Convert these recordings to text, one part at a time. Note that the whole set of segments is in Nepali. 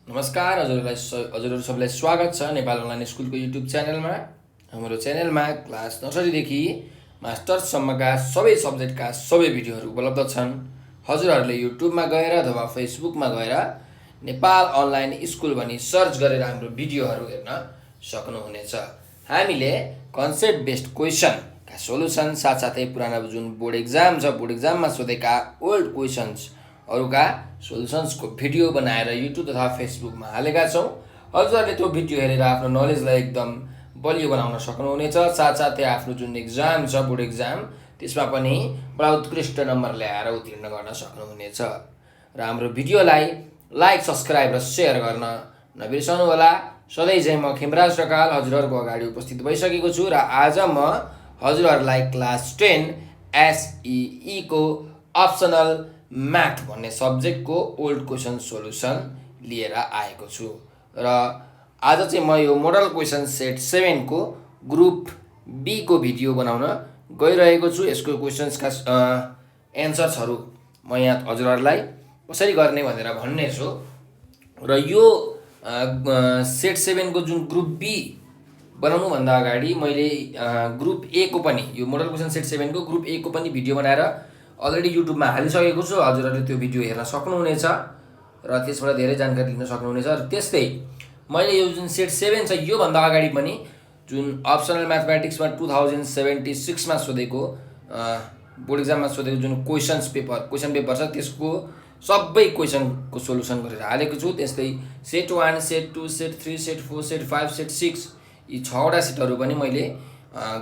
नमस्कार हजुरहरू सबैलाई स्वागत छ नेपाल अनलाइन स्कुलको युट्युब च्यानलमा। हाम्रो च्यानलमा क्लास नर्सरीदेखि मास्टर्ससम्मका सबै सब्जेक्टका सबै भिडियोहरू उपलब्ध छन्। हजुरहरूले युट्युबमा गएर अथवा फेसबुकमा गएर नेपाल अनलाइन स्कुल भनी सर्च गरेर हाम्रो भिडियोहरू हेर्न सक्नुहुनेछ। हामीले कन्सेप्ट बेस्ड क्वेसनका सोलुसन साथसाथै पुरानो जुन बोर्ड एक्जाम छ, बोर्ड एक्जाममा सोधेका ओल्ड क्वेसन्स अरूका सोल्युसन्सको भिडियो बनाएर युट्युब तथा फेसबुकमा हालेका छौँ। हजुरहरूले त्यो भिडियो हेरेर आफ्नो नलेजलाई एकदम बलियो बनाउन सक्नुहुनेछ। साथसाथै आफ्नो जुन एक्जाम छ, बोर्ड एक्जाम, त्यसमा पनि बडा उत्कृष्ट नम्बर ल्याएर उत्तीर्ण गर्न सक्नुहुनेछ। र हाम्रो भिडियोलाई लाइक, सब्सक्राइब र सेयर गर्न नबिर्सनुहोला। सधैँ चाहिँ म खेमराज ढकाल हजुरहरूको अगाडि उपस्थित भइसकेको छु र आज म हजुरहरूलाई क्लास 10 SEE को अप्सनल म्याथ भन्ने सब्जेक्टको ओल्ड क्वेसन सोल्युसन लिएर आएको छु। र आज चाहिँ म यो मोडल क्वेसन सेट 7 को ग्रुप बी को भिडियो बनाउन गइरहेको छु। यसको क्वेसन्सका एन्सर्सहरू म यहाँ हजुरहरूलाई कसरी गर्ने भनेर भन्ने छु। र यो सेट 7 को जुन ग्रुप बी बनाउनुभन्दा अगाडि मैले ग्रुप ए को पनि, यो मोडल क्वेसन सेट 7 को ग्रुप ए को पनि भिडियो बनाएर अलरेडी युट्युबमा हालिसकेको छु। हजुरहरूले त्यो भिडियो हेर्न सक्नुहुनेछ र त्यसबाट धेरै जानकारी लिन सक्नुहुनेछ। र त्यस्तै मैले यो जुन सेट 7 छ योभन्दा अगाडि पनि जुन अप्सनल म्याथमेटिक्समा 2076मा सोधेको बोर्ड एक्जाममा सोधेको जुन क्वेसन पेपर छ त्यसको सबै क्वेसनको सोल्युसन गरेर हालेको छु। त्यस्तै set 1, set 2, set 3, set 4, set 5, set 6 यी 6वटा सेटहरू पनि मैले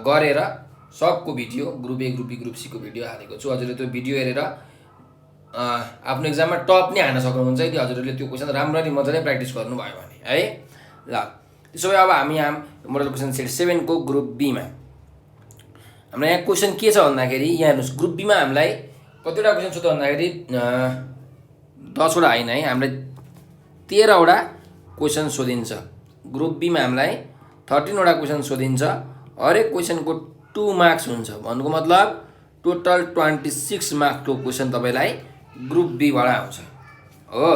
गरेर सबको video group A, group B, group C को भिडियो हालेको छु। हजुरले त्यो भिडियो हेरेर आफ्नो एक्जाममा टप नै हान्न सक्नुहुन्छ यदि हजुरहरूले त्यो क्वेसन राम्ररी मजाले प्र्याक्टिस गर्नुभयो भने है। ल त्यसो भए अब हामी यहाँ मोडल क्वेसन सेट 7 को ग्रुप बीमा हाम्रो यहाँ क्वेसन के छ भन्दाखेरि, यहाँ हेर्नुहोस्, ग्रुप बीमा हामीलाई कतिवटा क्वेसन छ त भन्दाखेरि 10वटा होइन है, हामीलाई 13वटा क्वेसन सोधिन्छ। ग्रुप बीमा हामीलाई 13वटा क्वेसन सोधिन्छ। हरेक क्वेसनको 2 मार्क्स हुन्छ। भन्नुको मतलब टोटल 26 मार्क्सको क्वेसन तपाईँलाई ग्रुप बीबाट आउँछ हो।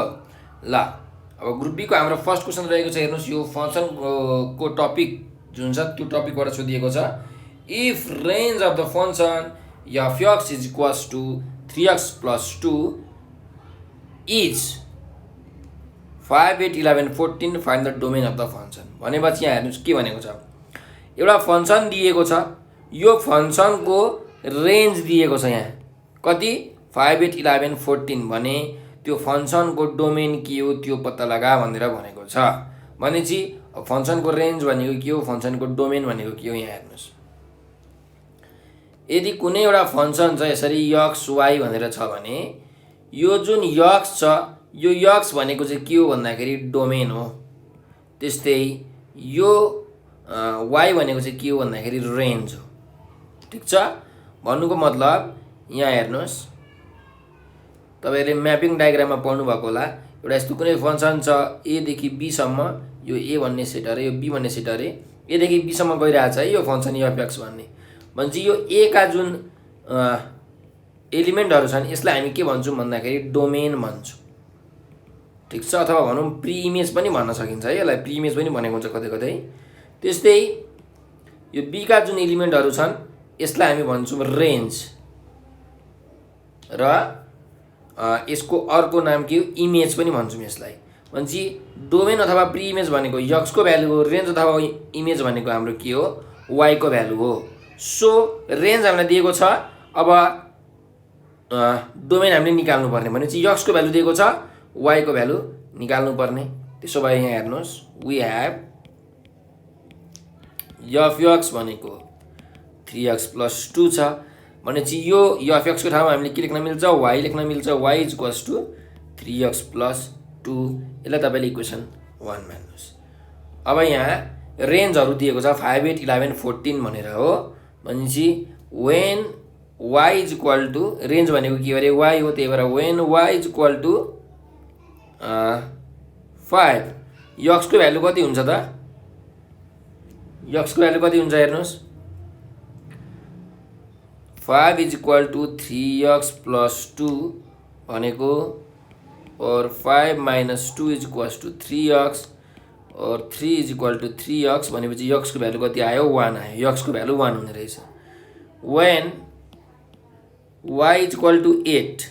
ल अब ग्रुप बीको हाम्रो फर्स्ट क्वेसन रहेको छ, हेर्नुहोस्, यो फङ्सनको टपिक जुन छ त्यो टपिकबाट सोधिएको छ। If range of the function f(x) is equals to 3x + 2 is 5, 8, 11, 14 find the domain of the function भनेपछि यहाँ हेर्नुहोस् के भनेको छ। एउटा फङ्सन दिएको छ, यो फङ्सनको रेन्ज दिएको छ यहाँ कति 5, 8, 11, 14 भने त्यो फङ्सनको डोमेन के हो त्यो पत्ता लगा भनेर भनेको छ। भनेपछि फङ्सनको रेन्ज भनेको के हो, फङ्सनको डोमेन भनेको के हो, यहाँ हेर्नुहोस्। यदि कुनै एउटा फङ्सन छ यसरी x, y भनेर छ भने यो जुन x छ यो x भनेको चाहिँ के हो भन्दाखेरि डोमेन हो। त्यस्तै यो y भनेको चाहिँ के हो भन्दाखेरि रेन्ज हो। ठिक छ। भन्नुको मतलब यहाँ हेर्नुहोस्, तपाईँहरूले म्यापिङ डायग्राममा पढ्नु भएको होला। एउटा यस्तो कुनै फङ्सन छ a देखि b सम्म, यो a भन्ने सेट अरे, यो b भन्ने सेट अरे, a देखि b सम्म गइरहेछ है यो फङ्सन f(x) भन्ने। भनेपछि यो a का जुन एलिमेन्टहरू छन् यसलाई हामी के भन्छौँ भन्दाखेरि डोमेन भन्छौँ। ठिक छ। अथवा भनौँ प्री इमेज पनि भन्न सकिन्छ है, यसलाई प्री इमेज पनि भनेको हुन्छ कतै कतै। त्यस्तै यो b का जुन एलिमेन्टहरू छन् यसलाई हामी भन्छौँ रेन्ज। र यसको अर्को नाम के हो, इमेज पनि भन्छौँ यसलाई। भनेपछि डोमेन अथवा प्री इमेज भनेको x को भ्यालु हो, रेन्ज अथवा इमेज भनेको हाम्रो के हो, y को भ्यालु हो। सो रेन्ज हामीलाई दिएको छ, अब डोमेन हामीले निकाल्नु पर्ने। भनेपछि x को भ्यालु दिएको छ, y को भ्यालु निकाल्नु पर्ने। त्यसो भए यहाँ हेर्नुहोस्, वी ह्याभ f(x) भनेको 3x + 2 छ। भनेपछि यो f(x) को ठाउँमा हामीले के लेख्न मिल्छ, y लेख्न मिल्छ। y is equals to 3x + 2। यसलाई तपाईँले इक्वेसन 1 मान्नुहोस्। अब यहाँ रेन्जहरू दिएको छ 5, 8, 11, 14 भनेर हो। भनेपछि when y is equal to, range भनेको के अरे y हो, त्यही भएर when y is equal to 5, x को भ्यालु कति हुन्छ त, x को भ्यालु कति हुन्छ हेर्नुहोस्, 5 इज इक्वल टु 3x + 2 भनेको और 5 - 2 = 3x और 3 = 3x भनेपछि यक्सको भ्यालु कति आयो 1 आयो यक्सको भ्यालु 1 हुने रहेछ when y = 8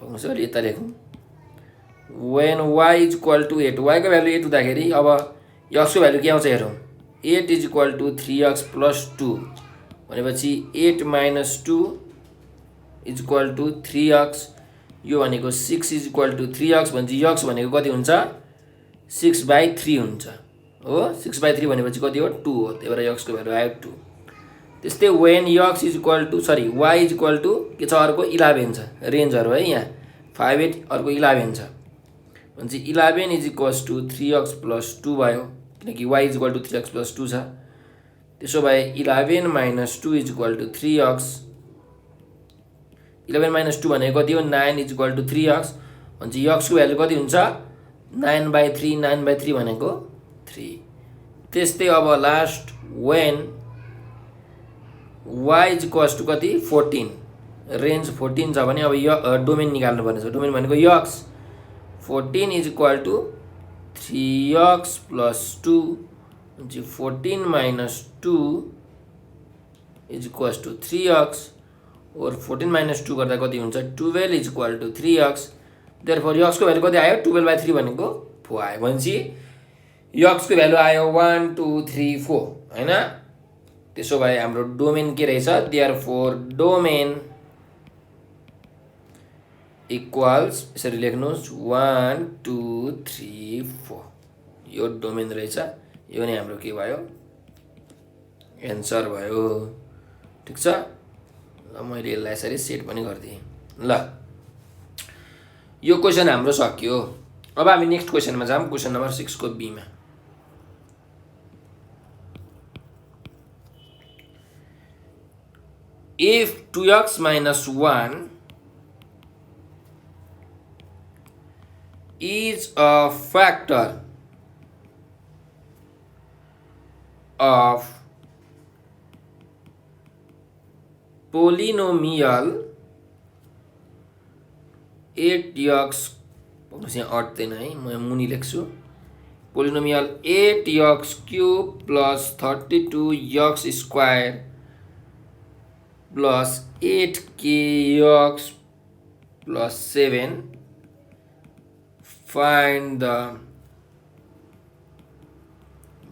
भन्नुस् अलि यता लेखौँ when y = 8 y को भ्यालु 8 हुँदाखेरि अब यक्सको भ्यालु के आउँछ हेरौँ 8 = 3x + 2 भनेपछि 8 - 2 = 3x यो भनेको 6 = 3x भनेपछि यक्स भनेको कति हुन्छ 6/3 हुन्छ हो 6/3 भनेपछि कति हो 2 हो त्यही भएर यक्सको भ्यालु आयो 2 त्यस्तै when y = के छ अर्को 11 छ रेन्जहरु है यहाँ 5 8 अर्को 11 छ भनेपछि 11 = 3x + 2 भयो किनकि y = 3x + 2 छ त्यसो भए 11 - 2 = 3x 11 - 2 भनेको कति हो 9 = 3x भनेपछि यक्सको भ्यालु कति हुन्छ 9/3 9/3 भनेको 3 त्यस्तै अब लास्ट when y = कति 14 रेन्ज 14 छ भने अब यो डोमेन निकाल्नु पर्ने छ डोमेन भनेको यक्स 14 = 3x + 2 भनेपछि 14 - 2 = 3x और 14 - 2 गर्दा कति हुन्छ 12 = 3x देयरफोर यक्सको भ्यालु कति आयो 12/3 भनेको 4 आयो भनेपछि यक्सको भ्यालु आयो 1 2 3 4 हैन त्यसो भए हाम्रो डोमेन के रहेछ देयरफोर डोमेन इक्वल्स यसरी लेख्नुस् 1 2 3 4 यो डोमेन रहेछ यो नै हाम्रो के भयो एन्सर भयो ठीक छ ल मैले यसलाई यसरी सेट पनि गर्दिए ल यो क्वेशन हाम्रो सक्यो अब हामी नेक्स्ट क्वेशनमा जाम क्वेशन नम्बर 6 को बी मा if 2x - 1 is a factor of polynomial 8x भन्नुस् यहाँ अट्दैन है म मुनि लेख्छु polynomial 8x³ + 32x² + 8kx + 7 find the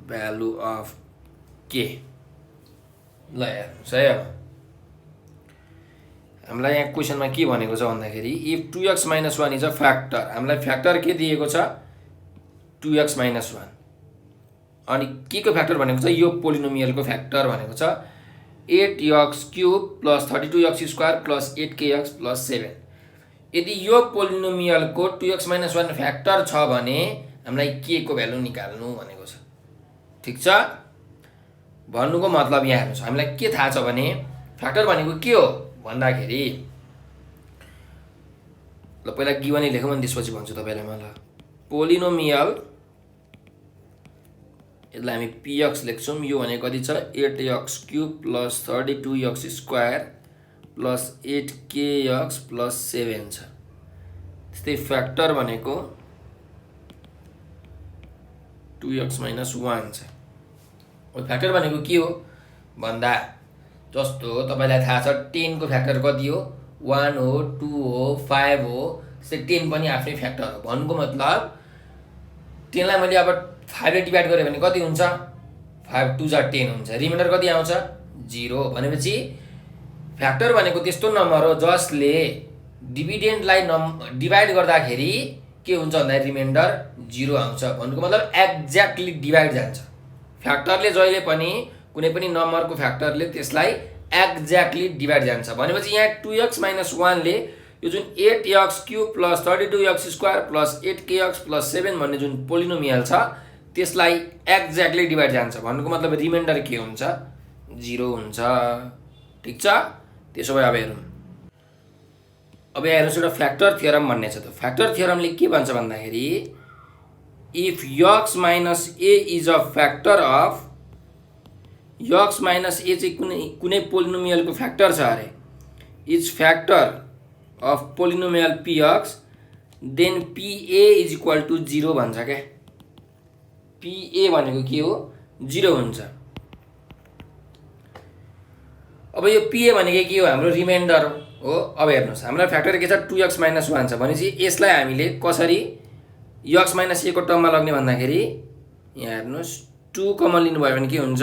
value of k ल हेर्नुस् है अब हामीलाई यहाँ क्वेशनमा के भनेको छ भन्दाखेरि if 2x - 1 is a factor हामीलाई फ्याक्टर के दिएको छ 2x - 1 अनि के को फ्याक्टर भनेको छ यो पोलिनोमियलको फ्याक्टर भनेको छ 8x³ + 32x² + 8kx + 7 यदि यो पोलिनोमियलको 2x - 1 फ्याक्टर छ भने हामीलाई के को भ्यालु निकाल्नु भनेको छ ठीक छ भन्नुको मतलब यहाँ हेर्नुस् हामीलाई के थाहा छ भने फ्याक्टर भनेको के हो भन्दाखेरि ल पहिला गिभनै लेखौँ अनि त्यसपछि भन्छु तपाईलाई म ल पोलिनोमियल यसलाई हामी px लेख्छौं यो भनेको कति छ 8x³ + 32x² + 8kx + 7 छ त्यस्तै फ्याक्टर भनेको 2x - 1 छ अब फ्याक्टर भनेको के हो भन्दा जस्तो तपाईलाई थाहा छ 10 को फ्याक्टर कति हो 1 हो 2 हो 5 हो त्यसै 10 पनि आफ्नै फ्याक्टर हो भन्नुको मतलब 10 लाई मैले अब 5 ले डिभाइड गरे भने कति हुन्छ 5 2 जा 10 हुन्छ रिमाइन्डर कति आउँछ 0 भनेपछि फ्याक्टर भनेको त्यस्तो नम्बर हो जसले डिभिडेन्डलाई डिभाइड गर्दाखेरि के हुन्छ भन्दा रिमाइन्डर 0 आउँछ भन्नुको मतलब एक्ज्याक्टली डिभाइड जान्छ फ्याक्टरले जहिले पनि कुनै पनि नम्बरको फ्याक्टरले त्यसलाई एक्ज्याक्टली डिभाइड जान्छ भनेपछि यहाँ 2x - 1 ले यो जुन 8x³ + 32x² + 8kx + 7 भन्ने जुन पोलिनोमियल छ त्यसलाई एक्ज्याक्टली डिभाइड जान्छ भन्नुको मतलब रिमाइन्डर के हुन्छ 0 हुन्छ ठीक छ त्यसो भए अब हेरौँ अब यहाँ हेर्नुस् एउटा फ्याक्टर थ्योरम भन्ने छ त फ्याक्टर थ्योरमले के भन्छ भन्दाखेरि if x - a is a factor of x - a चाहिँ कुनै पोलिनोमियलको फ्याक्टर छ अरे is factor of polynomial px then pa is equal to 0 भन्छ क्या। pa भनेको के हो 0 हुन्छ। अब यो pa भनेको के हो हाम्रो रिमाइन्डर हो। अब हेर्नुहोस् हाम्रो फ्याक्टर के छ 2x - 1 छ भनेपछि यसलाई हामीले कसरी x - a को टर्ममा लग्ने भन्दाखेरि यहाँ हेर्नुहोस् 2 कमन लिनुभयो भने के हुन्छ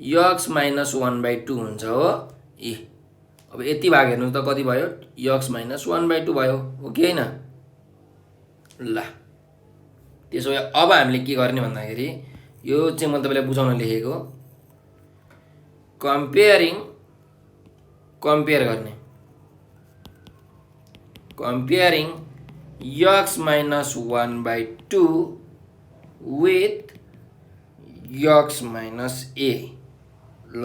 x - 1/2 हुन्छ हो। अब यति भाग हेर्नु त कति भयो x - 1/2 भयो हो कि हैन। ल त्यसो भए अब हामीले के गर्ने भन्दाखेरि यो चाहिँ म तपाईलाई बुझाउन लेखेको कम्पेयर गर्ने comparing x - 1/2 with x - a। ल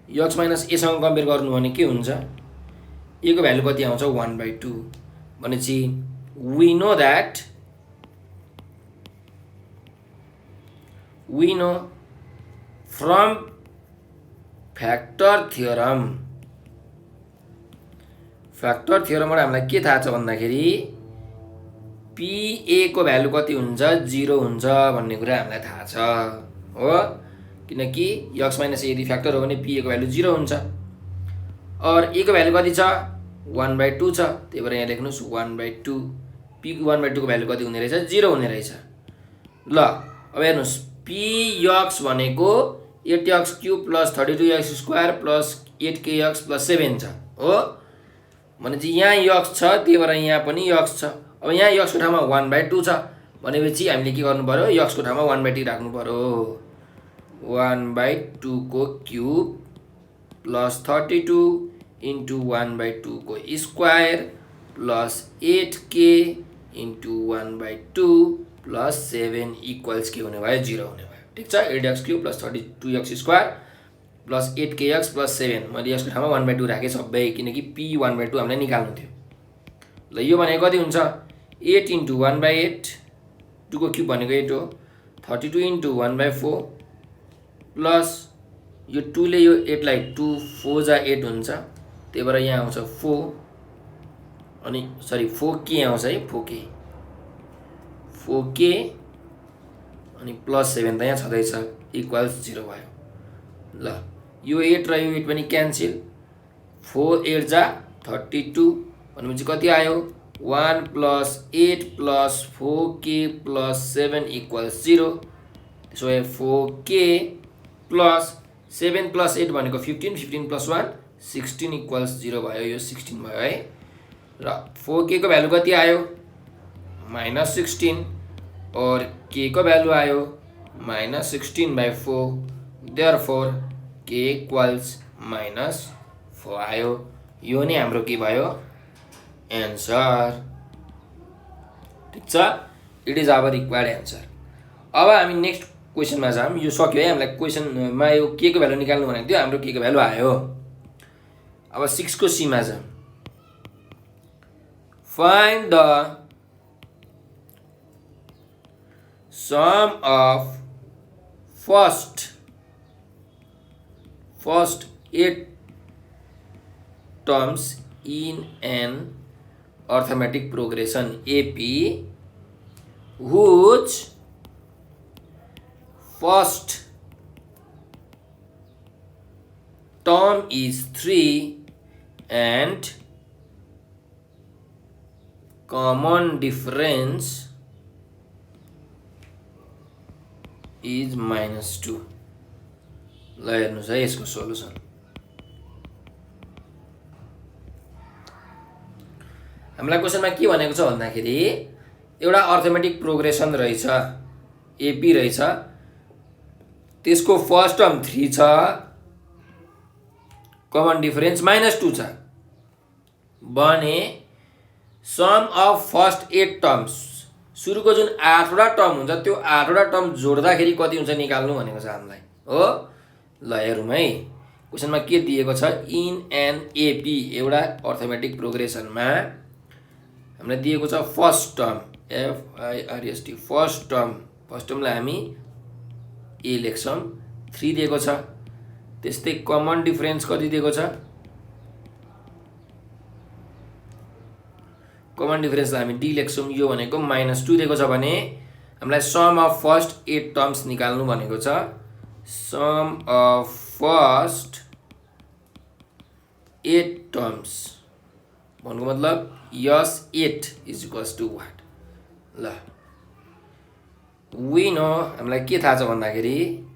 x - a सँग कम्पेयर गर्नु भने के हुन्छ a को भ्यालु कति आउँछ 1/2 भनेपछि we know from फ्याक्टर थियोरमबाट हामीलाई के थाहा छ भन्दाखेरि pa को भ्यालु कति हुन्छ 0 हुन्छ भन्ने कुरा हामीलाई थाहा छ हो। किनकि x - a यदि फ्याक्टर हो भने pa को भ्यालु 0 हुन्छ और a को भ्यालु कति छ 1/2 छ। त्यही भएर यहाँ लेख्नुस् 1/2 p 1/2 को भ्यालु कति हुने रहेछ 0 हुने रहेछ। ल अब हेर्नुस् px भनेको 8x³ + 32x² + 8kx + 7 छ हो। भनेपछि यहाँ x छ त्यही भएर यहाँ पनि x छ। अब यहाँ x को ठाउँमा 1/2 छ भनेपछि हामीले के गर्नु पर्यो x को ठाउँमा 1/2 राख्नु पर्यो। 1/2 को क्युब + 32 * 1/2 को स्क्वायर + 8k * 1/2 + 7 इक्वल्स के हुने भयो 0 हुने भयो। ठीक छ 8x³ + 32x² + 8kx + 7 मैले यसको ठाउँमा 1/2 राखेँ सबै किनकि p 1/2 हामीलाई निकाल्नु थियो। ल यो भनेको कति हुन्छ 8 * 1/8 2 को क्युब भनेको 8 हो 32 * 1/4 प्लस यो 2 ले यो 8 लाई 2 4 जा 8 हुन्छ त्यही भएर यहाँ आउँछ 4 अनि सरी 4k आउँछ है 4k अनि प्लस 7 त यहाँ छँदैछ इक्वल्स 0 भयो। ल यो 8 र यो 8 पनि क्यान्सल 4 8 जा 32 भनेपछि कति आयो 1 + 8 + 4k + 7 इक्वल्स 0। त्यसो भए 4k + 7 + 8 भनेको 15 15 + 1 16 इक्वल्स 0 भयो। यो 16 भयो है। र 4k को भ्यालु कति आयो -16 और k को भ्यालु आयो -16/4 देयरफोर k इक्वल्स -4 आयो। यो नै हाम्रो के भयो एन्सर। ठीक छ it is our required answer. अब हामी नेक्स्ट क्वेशनमा जाम। यो सक्यो है हामीलाई क्वेशनमा यो k को भ्यालु निकाल्नु भनेको थियो हाम्रो k को भ्यालु आयो। अब 6 को c मा जाम। Find the sum of first 8 terms in an arithmetic progression AP whose first term is 3 and common difference is -2। ल हेर्नुस् है यसको सोलुसन। हामीलाई क्वेशनमा के भनेको छ भन्दाखेरि एउटा अर्थमेटिक प्रोग्रेसन रहेछ एपी रहेछ त्यसको फर्स्ट टर्म 3 छ कमन डिफरेन्स -2 छ भने सम अफ फर्स्ट 8 टर्म्स सुरुको जुन 8 वटा टर्म हुन्छ त्यो 8 वटा टर्म जोड्दाखेरि कति हुन्छ निकाल्नु भनेको छ हामीलाई हो। ल हेरौँ है क्वेशनमा के दिएको छ इन एन एपी एउटा अर्थमेटिक प्रोग्रेसनमा हामीलाई दिएको छ फर्स्ट टर्म FIRST फर्स्ट टर्मलाई हामी ए लेख्छौं 3 दिएको छ। त्यस्तै कमन डिफरेन्स कति दिएको छ कमन डिफरेन्सलाई हामी डी लेख्छौँ। यो भनेको -2 दिएको छ भने हामीलाई सम अफ फर्स्ट 8 टर्म्स निकाल्नु भनेको छ। सम अफ फर्स्ट 8 टर्म्स भन्नुको मतलब यस 8 इज इक्वल्स टु वाट। ल वी नो हामीलाई के थाहा छ भन्दाखेरि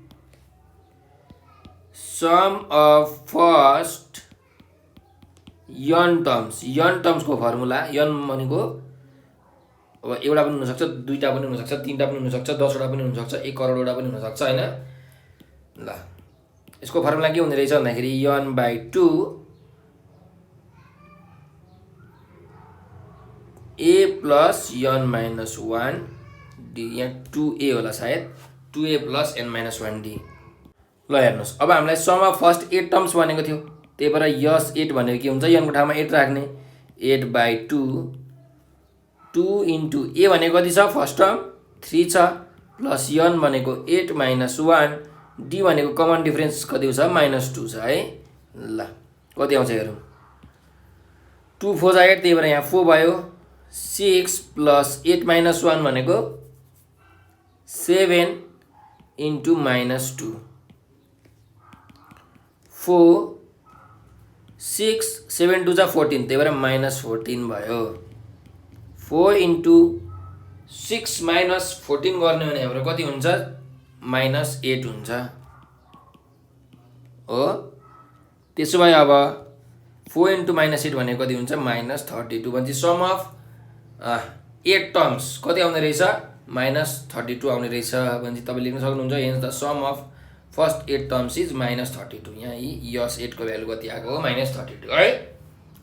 सम अफ फर्स्ट यन टर्म्सको फर्मुला यन भनेको अब एउटा पनि हुनसक्छ, दुईवटा पनि हुनसक्छ, तीनवटा पनि हुनसक्छ, 10वटा पनि हुनसक्छ, 1 करोडवटा पनि हुनसक्छ होइन। ल यसको फर्मुला के हुने रहेछ भन्दाखेरि n/2 a plus n-1 d। यहाँ 2a होला सायद, 2a प्लस n-1 d। ल हेर्नुहोस्, अब हामीलाई सम अफ फर्स्ट 8 टर्म्स भनेको थियो, त्यही भएर यस 8 भनेको के हुन्छ, यनको ठाउँमा 8 राख्ने। 8/2 2 इन्टु a भनेको कति छ फर्स्ट टर्म 3 छ, प्लस n भनेको 8 - 1 d भनेको कमन डिफरेन्स कति छ -2 छ है। ल कति आउँछ हेरौँ, 2 4 जा 8 त्यही भएर यहाँ 4 भयो। 6 प्लस 8 - 1 भनेको 7 इन्टु -2 4 6 7 2 जा 14 त्यही भएर -14 भयो। 4 इन्टु 6 -14 गर्ने भने हाम्रो कति हुन्छ -8 हुन्छ हो। त्यसो भए अब 4 इन्टु -8 भनेको कति हुन्छ -32 भनेपछि सम अफ 8 टर्म्स कति आउने रहेछ -32 आउने रहेछ भनेपछि तपाईले लेख्न सक्नुहुन्छ hence the sum of first 8 terms is -32। यहाँ यस 8 को भ्यालु कति आएको हो -32 है।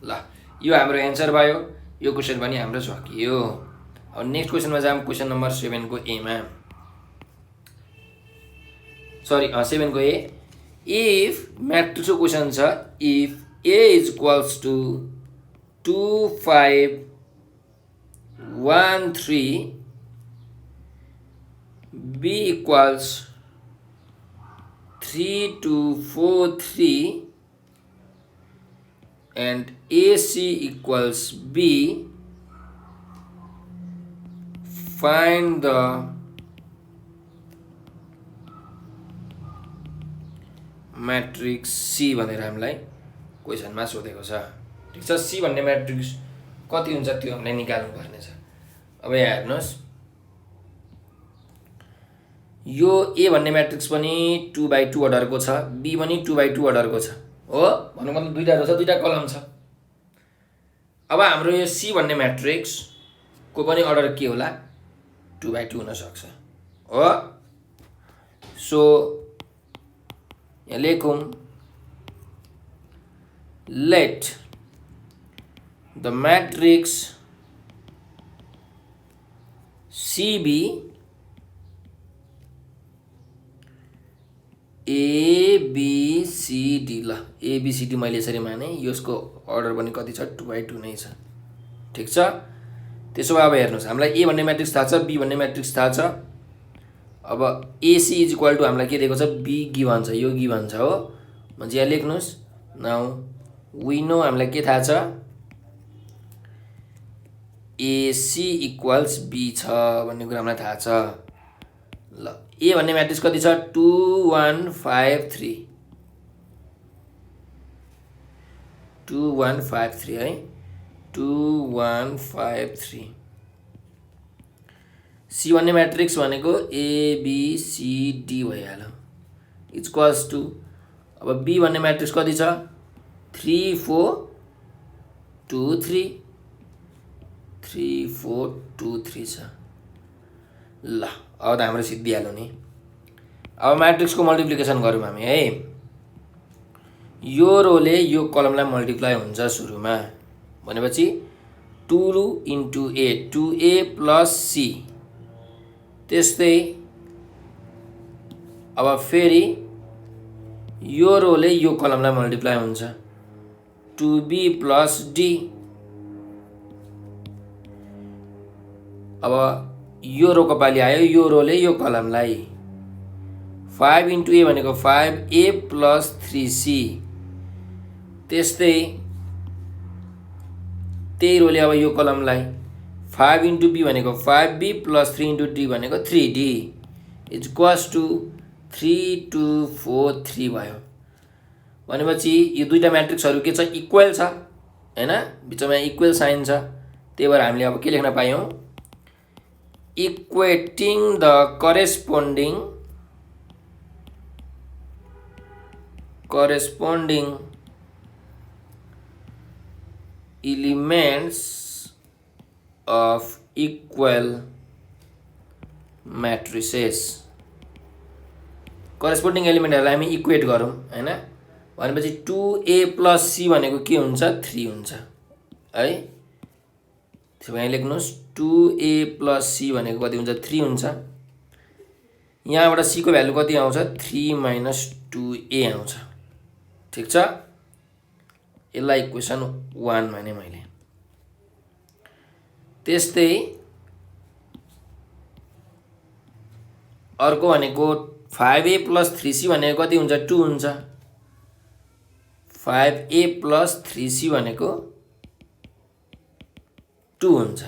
ल यो हाम्रो एन्सर भयो, यो क्वेसन पनि हाम्रो सकियो। अब नेक्स्ट क्वेसनमा जाम, क्वेसन नम्बर 7 को ए मा, सरी 7 को ए। इफ म्याट्रिक्सको क्वेसन छ, if a is equals to 2 5 1 3 b equals 3 2 4 3 and AC equals B, find the matrix C भनेर हामीलाई क्वेसनमा सोधेको छ। ठीक छ, C भन्ने म्याट्रिक्स कति हुन्छ त्यो हामीले निकाल्नु पर्ने छ। अब यहाँ हेर्नुहोस्, यो A भन्ने म्याट्रिक्स पनि 2/2 अर्डरको छ, B पनि 2/2 अर्डरको छ हो। भन्नु मतलब दुईटा रो छ, दुईटा कलम छ। अब हाम्रो यो C भन्ने म्याट्रिक्स को पनि अर्डर के होला 2/2 हुन सक्छ हो। सो यहाँ लेखौँ, let the matrix CB ABCD। ल ABCD मैले यसरी माने, यसको अर्डर पनि कति छ 2/2 नै छ। ठीक छ, त्यसो भए अब हेर्नुहोस्, हामीलाई A भन्ने म्याट्रिक्स थाहा छ, B भन्ने म्याट्रिक्स थाहा छ। अब AC इज इक्वल टु हामीलाई के दिएको छ B गिभन छ, यो गिभन छ हो। भनेपछि यहाँ लेख्नुहोस्, नाउ वी नो हामीलाई के थाहा छ AC इक्वल्स B छ भन्ने कुरा हामीलाई थाहा छ। ल A भन्ने म्याट्रिक्स कति छ 2 1 5 3 2 1 5 3 है, 2 1 5 3। C भन्ने म्याट्रिक्स भनेको ABCD भइहाल्यो इक्वल्स टु, अब B भन्ने म्याट्रिक्स कति छ 3 4 2 3 3 4 2 3 छ। ल अब त हाम्रो सिद्धिहाल्यो नि। अब म्याट्रिक्सको मल्टिप्लिकेसन गरौँ हामी है। यो रोले यो कलमलाई मल्टिप्लाई हुन्छ सुरुमा, भनेपछि 2 into A 2A plus C। त्यस्तै अब फेरि यो रोले यो कलमलाई मल्टिप्लाई हुन्छ 2B प्लस D। अब यो रोको पाली आयो, यो रोले यो कलमलाई 5 इन्टु A भनेको 5A प्लस 3C। त्यस्तै त्यही रोले अब यो कलमलाई 5 इन्टु बी भनेको 5b प्लस 3 इन्टु डी भनेको 3d इज इक्वल्स टु 3 2 4 3 भयो। भनेपछि यो दुईटा म्याट्रिक्सहरू के छ, इक्वल छ हैन, बिचमा इक्वल साइन छ। त्यही भएर हामीले अब के लेख्न पायौँ, equating the corresponding elements of equal matrices। Corresponding एलिमेन्टहरूलाई हामी इक्वेट गरौँ हैन। भनेपछि 2a प्लस c भनेको के हुन्छ, 3 हुन्छ है। त्यसो भए लेख्नुहोस् 2a प्लस c भनेको कति हुन्छ, 3 हुन्छ। यहाँबाट c को भ्यालु कति आउँछ, 3 माइनस 2a आउँछ। ठिक छ, यसलाई इक्वेसन 1 माने मैले। त्यस्तै अर्को भनेको 5a प्लस 3c भनेको कति हुन्छ, 2 हुन्छ। 5a प्लस 3c भनेको 2 हुन्छ।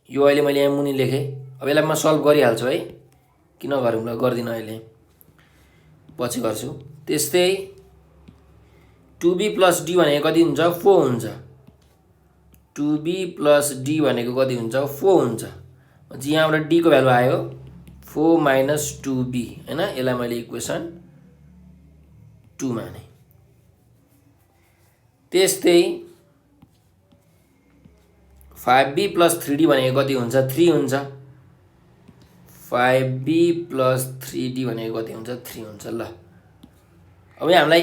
यो अहिले मैले यहाँ मुनि लेखेँ। अब यसलाई म सल्भ गरिहाल्छु है, किन गरौँ ल, गर्दिनँ अहिले, पछि गर्छु। त्यस्तै 2b प्लस d भनेको कति हुन्छ, 4 हुन्छ। 2b प्लस d भनेको कति हुन्छ, 4 हुन्छ। यहाँबाट d को भ्यालु आयो 4 माइनस 2b हैन। यसलाई मैले इक्वेसन 2 माने। त्यस्तै 5b प्लस 3d भनेको कति हुन्छ, 3 हुन्छ। 5b प्लस 3d भनेको कति हुन्छ, 3 हुन्छ। ल अब हामीलाई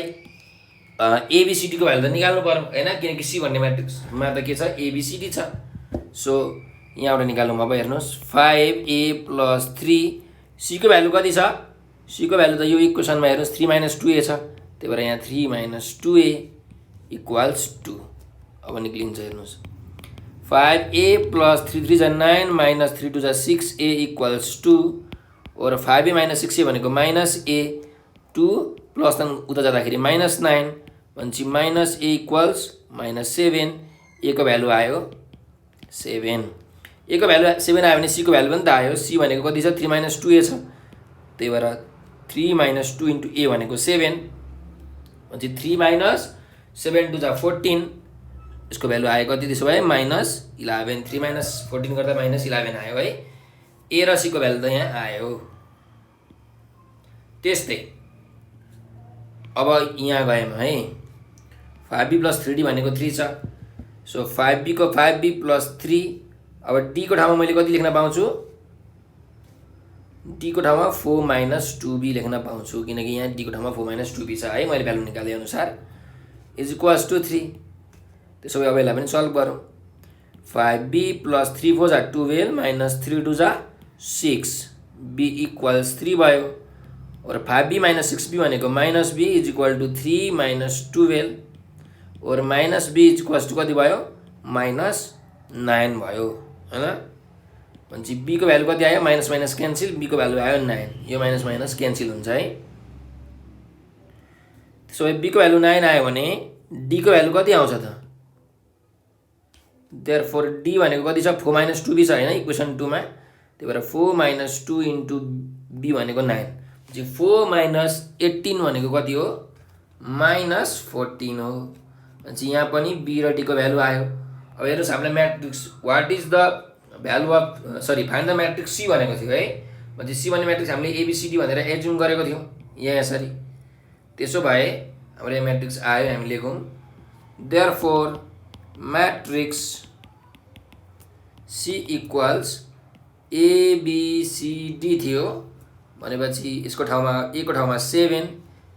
एबीसीडी को भ्यालु त निकाल्नु पर्यो हैन, किनकि सी भन्ने म्याट्रिक्समा त के छ, एबीसीडी छ। सो यहाँबाट निकालौँ। अब हेर्नुहोस् 5a प्लस 3 सी को भ्यालु कति छ, सी को भ्यालु त यो इक्वेसनमा हेर्नुहोस् 3 माइनस 2a छ। त्यही भएर यहाँ 3 माइनस 2a इक्वल्स 2। अब निक्लिन्छ हेर्नुहोस् 5a प्लस 3 3 जा 9 माइनस 3 2 जा 6a इक्वल्स 2। और 5a माइनस 6a भनेको माइनस a, 2 प्लस उता जाँदाखेरि माइनस 9 भनेपछि minus a equals minus 7। a को भ्यालु आयो 7। a को भ्यालु 7 आयो भने c को भ्यालु पनि त आयो। c भनेको कति छ, 3 माइनस 2a छ। त्यही भएर 3 माइनस 2 इन्टु a भनेको 7। भनेपछि 3 माइनस 7 2 जा 14। यसको भ्यालु आयो कति, त्यसो भए माइनस 11। 3 माइनस 14 गर्दा माइनस 11 आयो है। a र c को भ्यालु त यहाँ आयो। त्यस्तै अब यहाँ गएम है, 5b प्लस 3d भनेको 3 छ। सो 5b को 5b प्लस 3। अब d को ठाउँमा मैले कति लेख्न पाउँछु, d को ठाउँमा 4 माइनस 2b लेख्न पाउँछु, किनकि यहाँ d को ठाउँमा 4 माइनस 2b छ है, मैले भ्यालु निकाले अनुसार इज इक्वल्स टु 3। त्यसो भए अब यसलाई पनि सल्भ गरौँ। 5b प्लस 3 4 जा 12 माइनस 3 2 जा 6 b इक्वल्स 3 भयो। और 5b माइनस 6b भनेको minus b is equal to 3 minus 12। और minus b is equals to कति भयो, माइनस 9 भयो हैन। भनेपछि b को भ्यालु कति आयो, माइनस माइनस क्यान्सिल, b को भ्यालु आयो 9। यो माइनस माइनस क्यान्सिल हुन्छ है। त्यसो भए b को भ्यालु 9 आयो भने d को भ्यालु कति आउँछ त, देयरफोर d भनेको कति छ, 4 माइनस 2b छ हैन इक्वेसन 2 मा। त्यही भएर 4 माइनस 2 इन्टु b भनेको 9। 4 माइनस 18 भनेको कति हो, माइनस 14 हो। भनेपछि यहाँ पनि b र d को भ्यालु आयो। अब हेर्नुहोस् हामीलाई matrix what is the value of find the matrix c भनेको थियो है। भनेपछि c भन्ने म्याट्रिक्स हामीले एबीसीडी भनेर एज्युम गरेको थियौँ यहाँ यसरी। त्यसो भए हाम्रो यो म्याट्रिक्स आयो, हामी लेखौँ therefore matrix c equals A B C D थियो। भनेपछि यसको ठाउँमा a को ठाउँमा 7,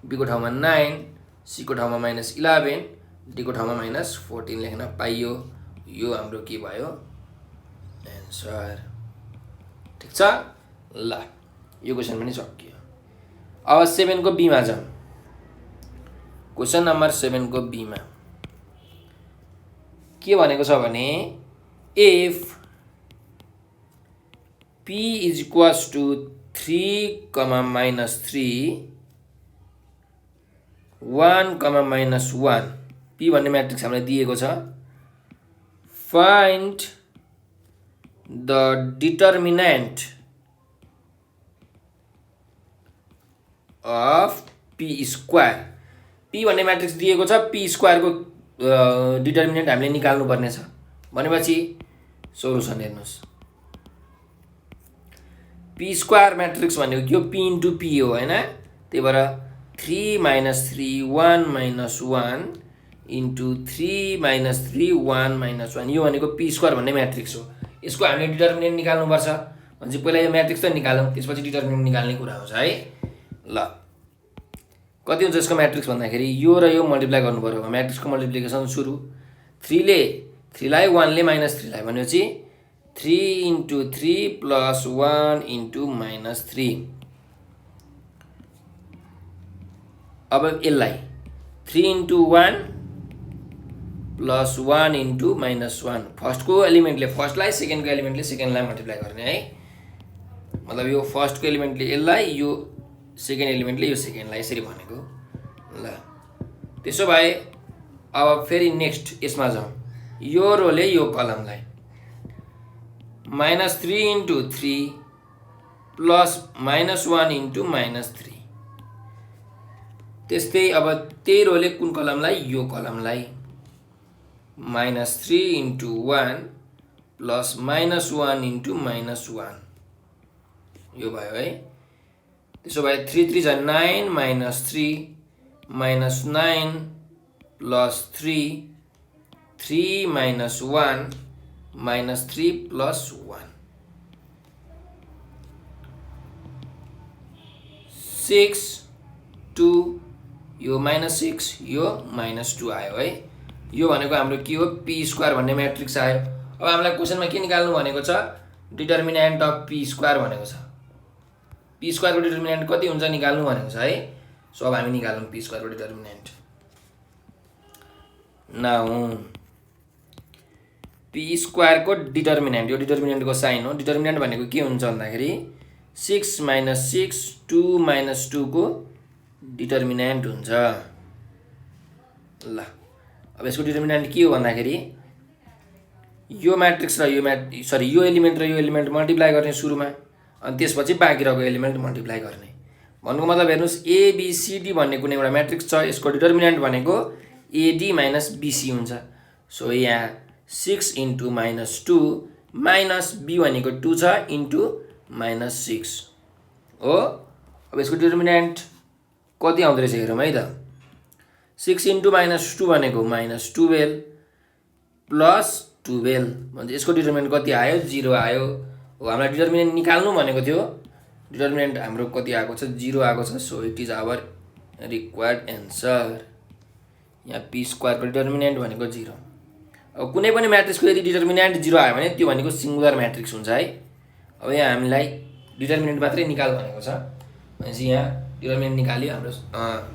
b को ठाउँमा 9, c को ठाउँमा माइनस 11, d को ठाउँमा माइनस 14 लेख्न पाइयो। यो हाम्रो के भयो, एन्सर। ठिक छ, ल यो क्वेसन पनि सकियो। अब 7 को b मा जाउँ। क्वेसन नम्बर 7 को b मा के भनेको छ भने, if p is equals to 3, minus 3, 1, minus 1, p भन्ने म्याट्रिक्स हामीलाई दिएको छ। find the determinant of p square. p भन्ने म्याट्रिक्स दिएको छ, p स्क्वायर को डिटर्मिनेन्ट हामीले निकाल्नु पर्ने छ भनेपछि सोलुसन हेर्नुस्। p स्क्वायर म्याट्रिक्स भनेको के हो? p इन्टु p हो हैन। त्यही भएर 3 - 3 1 - 1 इन्टु 3 - 3 1 - 1 यो भनेको p स्क्वायर भन्ने म्याट्रिक्स हो। यसको हामीले डिटर्मिनेन्ट निकाल्नु पर्छ भनेपछि पहिला यो म्याट्रिक्स त निकालौँ, त्यसपछि डिटर्मिनेन्ट निकाल्ने कुरा हुन्छ है। ल कति हुन्छ यसको म्याट्रिक्स भन्दाखेरि यो र यो मल्टिप्लाई गर्नु पर्यो। म्याट्रिक्सको मल्टिप्लिकेसन सुरु 3 ले 3 लाई 1 ले -3 लाई भनेपछि 3 इन्टु 3 प्लस 1 इन्टु -3। अब यसलाई 3 इन्टु 1 प्लस 1 इन्टु -1 फर्स्टको एलिमेन्टले फर्स्टलाई, सेकेन्डको एलिमेन्टले सेकेन्डलाई मल्टिप्लाई गर्ने है। मतलब यो फर्स्टको एलिमेन्टले यसलाई, यो सेकेन्ड एलिमेन्टले यो सेकेन्डलाई, यसरी भनेको। ल त्यसो भए अब फेरि नेक्स्ट यसमा जाउँ। यो रोले यो कलमलाई -3 इन्टु 3 प्लस -1 इन्टु -3। त्यस्तै अब त्यही रोले कुन कलमलाई? यो कलमलाई -3 इन्टु 1 प्लस -1 इन्टु -1 यो भयो है। त्यसो भए 3 3 जा 9 -3 -9 प्लस 3 3 -1 -3 प्लस 1 6 2 यो -6 यो -2 आयो है। यो भनेको हाम्रो के हो? p स्क्वायर भन्ने म्याट्रिक्स आयो। अब हामीलाई क्वेशनमा के निकाल्नु भनेको छ? डिटर्मिनेन्ट अफ p स्क्वायर भनेको छ। p स्क्वायर को डिटर्मिनेन्ट कति हुन्छ निकाल्नु भनेको छ है। सो अब हामी निकालौँ p स्क्वायर को डिटर्मिनेन्ट। नाउ p स्क्वायर को डिटर्मिनेन्ट, यो डिटर्मिनेन्ट को साइन हो। डिटर्मिनेन्ट भनेको के हुन्छ भन्दाखेरि 6 - 6 2 - 2 को डिटर्मिनेन्ट हुन्छ। ल अब यसको डिटर्मिनेन्ट के हो भन्दाखेरि यो म्याट्रिक्स र यो एलिमेन्ट र यो एलिमेन्ट मल्टिप्लाई गर्ने सुरुमा, अनि त्यसपछि बाँकी रहेको एलिमेन्ट मल्टिप्लाई गर्ने। भन्नुको मतलब हेर्नुस्, ABCD भन्ने कुनै एउटा म्याट्रिक्स छ, यसको डिटर्मिनेन्ट भनेको AD - BC हुन्छ। सो यहाँ 6 इन्टु -2 माइनस b भनेको 2 छ इन्टु -6 हो। अब यसको डिटर्मिनेन्ट कति आउँदो रहेछ हेरौँ है त। 6 इन्टु -2 भनेको -12 प्लस 12 भन्छ। यसको डिटर्मिनेन्ट कति आयो? 0 आयो हो। हामीलाई डिटर्मिनेन्ट निकाल्नु भनेको थियो, डिटर्मिनेन्ट हाम्रो कति आएको छ? 0 आएको छ। So it is our required answer. यहाँ p स्क्वायर को डिटर्मिनेन्ट भनेको 0। अब कुनै पनि म्याट्रिक्सको यदि डिटर्मिनेन्ट 0 आयो भने त्यो भनेको सिंगुलर म्याट्रिक्स हुन्छ है। अब यहाँ हामीलाई डिटर्मिनेन्ट मात्रै निकाल भनेको छ भनेपछि यहाँ डिटर्मिनेन्ट निकाल्यो, हाम्रो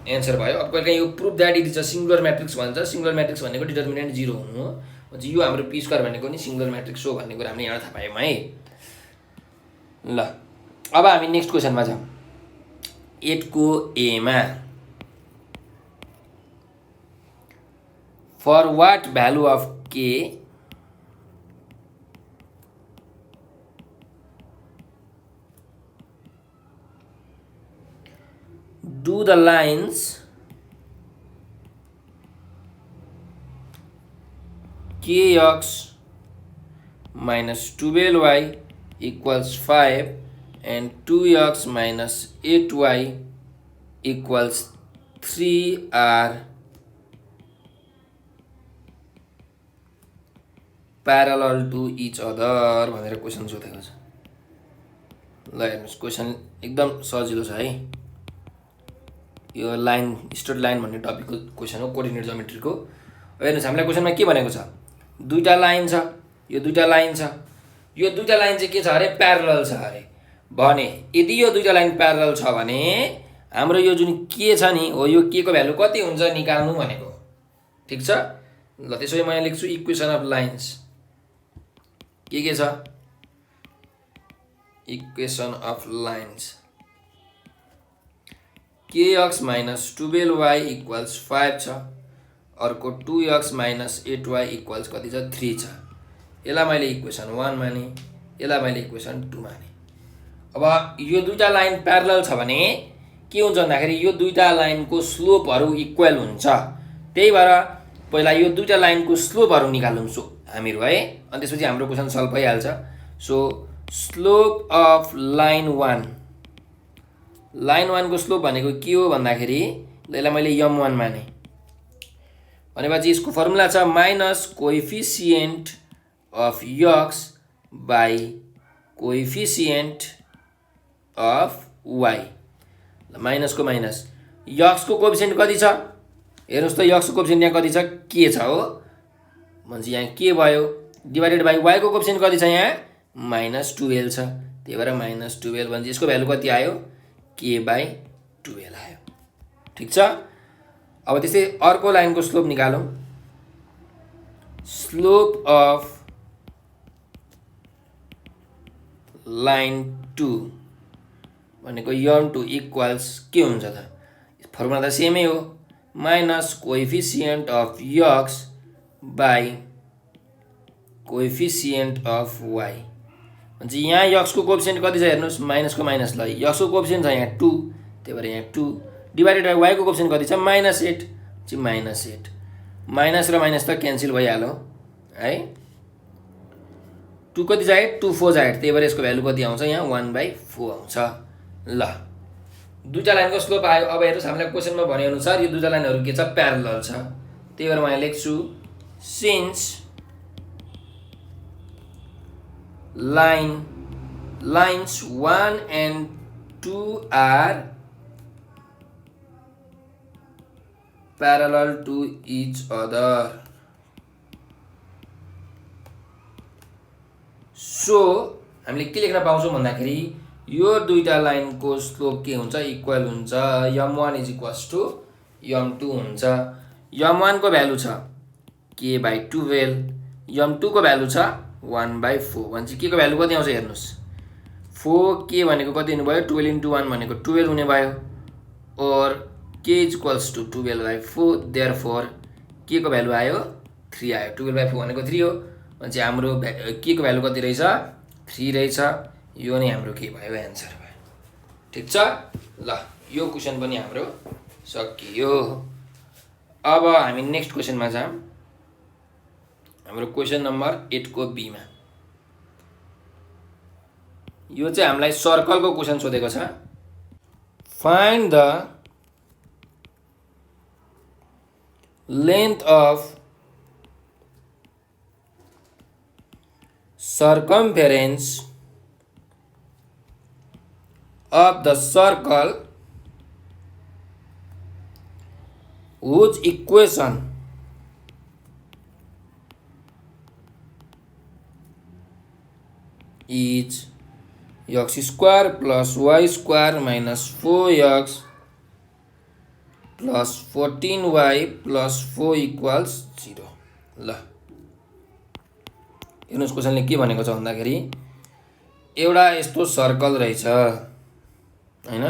एन्सर भयो। अब कहिले यो proof that it is a singular matrix भन्छ। सिंगुलर म्याट्रिक्स भनेको डिटर्मिनेन्ट 0 हुनु हो भनेपछि यो हाम्रो p स्क्वायर भनेको नि सिंगुलर म्याट्रिक्स हो भन्ने कुरा हामीले यहाँ थाहा पायौँ है। ल अब हामी नेक्स्ट क्वेशनमा जाउँ। 8 को a मा for what value of k do the lines kx minus 12y equals 5 and 2x minus 8y equals 3 are parallel to each other भनेर क्वेशन सोधेको छ। ल हेर्नुस्, क्वेशन एकदम सजिलो छ है। यो लाइन स्ट्रेट लाइन भन्ने टपिकको क्वेशन हो, कोअर्डिनेट ज्योमेट्रीको। हेर्नुस्, हामीलाई क्वेशनमा के भनेको छ? दुईटा लाइन छ, यो दुईटा लाइन छ, यो दुईटा लाइन चाहिँ के छ अरे? प्यारलल छ अरे। भने यदि यो दुईटा लाइन प्यारलल छ भने हाम्रो यो जुन के छ नि हो, यो के को भ्यालु कति हुन्छ निकाल्नु भनेको। ठीक छ। ल त्यसो भए म यहाँ लेख्छु इक्वेसन अफ लाइन्स। के छ? Equation of lines kx minus 12y equals 5 छ, अर्को 2x minus 8y equals कति छ? 3 छ। यसलाई मैले इक्वेसन 1 माने, यसलाई मैले इक्वेसन 2 माने। अब यो दुईटा लाइन प्यारलल छ भने के हुन्छ भन्दाखेरि यो दुईटा लाइनको स्लोपहरू इक्वल हुन्छ। त्यही भएर पहिला यो दुईटा लाइनको स्लोपहरू निकालौँ हामीहरू है, अनि त्यसपछि हाम्रो क्वेसन सल्भ भइहाल्छ। सो स्लोप अफ लाइन 1 को स्लोप भनेको के हो भन्दाखेरि यसलाई मैले m1 माने भनेपछि यसको फर्मुला छ minus coefficient of x by coefficient of y। माइनसको माइनस x को कोएफिसिएन्ट कति छ हेर्नुहोस् त, x को कोएफिसिएन्ट यहाँ कति छ के छ हो भनेपछि यहाँ के भयो, डिभाइडेड बाई y को कोएफिसिएन्ट कति छ यहाँ -12 छ, त्यही भएर -12 भनेपछि यसको भ्यालु कति आयो k/12 आयो। ठिक छ। अब त्यस्तै अर्को लाइनको स्लोप निकालौँ। स्लोप अफ लाइन 2 भनेको m2 इक्वल्स के हुन्छ त, फर्मुला त सेमै हो, minus coefficient of x by coefficient of y। भनेपछि यहाँ x को कोएफिसिएन्ट कति छ हेर्नुहोस्, माइनसको माइनस ल x को कोएफिसिएन्ट छ यहाँ 2, त्यही भएर यहाँ 2 डिभाइडेड बाई y को कोएफिसिएन्ट कति छ -8 चाहिँ -8, माइनस र माइनस त क्यान्सल भइहाल्यो है। 2 कति जाए 2 4 जाए, त्यही भएर यसको भ्यालु कति आउँछ यहाँ 1/4 आउँछ। ल दुईटा लाइनको स्लोप आयो। अब हेर्नुहोस् हामीलाई क्वेसनमा भने अनुसार यो दुईटा लाइनहरू के छ प्यारलल छ, त्यही भएर म यहाँ लेख्छु since lines 1 and 2 are parallel to each other, so हामीले के लेख्न पाउँछौँ भन्दाखेरि यो दुईटा लाइनको स्लोप के हुन्छ इक्वल हुन्छ, m1 is equals to m2 हुन्छ। m1 को भ्यालु छ k/12, m2 को भ्यालु छ 1/4 भनेपछि के को भ्यालु कति आउँछ हेर्नुहोस्, 4k भनेको कति हुने भयो 12 into 1 भनेको 12 हुने भयो, और k is equals to 12/4, therefore के को भ्यालु आयो 3 आयो। 12/4 भनेको 3 हो भनेपछि हाम्रो के को भ्यालु कति रहेछ 3 रहेछ। यो नै हाम्रो के भयो एन्सर भयो। ठिक छ। ल यो क्वेसन पनि हाम्रो सकियो। अब हामी नेक्स्ट क्वेसनमा जाऊँ। हाम्रो क्वेसन नम्बर 8 को बी मा यो चाहिँ हामीलाई सर्कलको क्वेसन सोधेको छ। Find the length of circumference of the circle whose equation is x square plus y square minus 4x plus 14y plus 4 equals 0। ल हेर्नुहोस् क्वेसनले के भनेको छ भन्दाखेरि एउटा यस्तो सर्कल रहेछ हैन,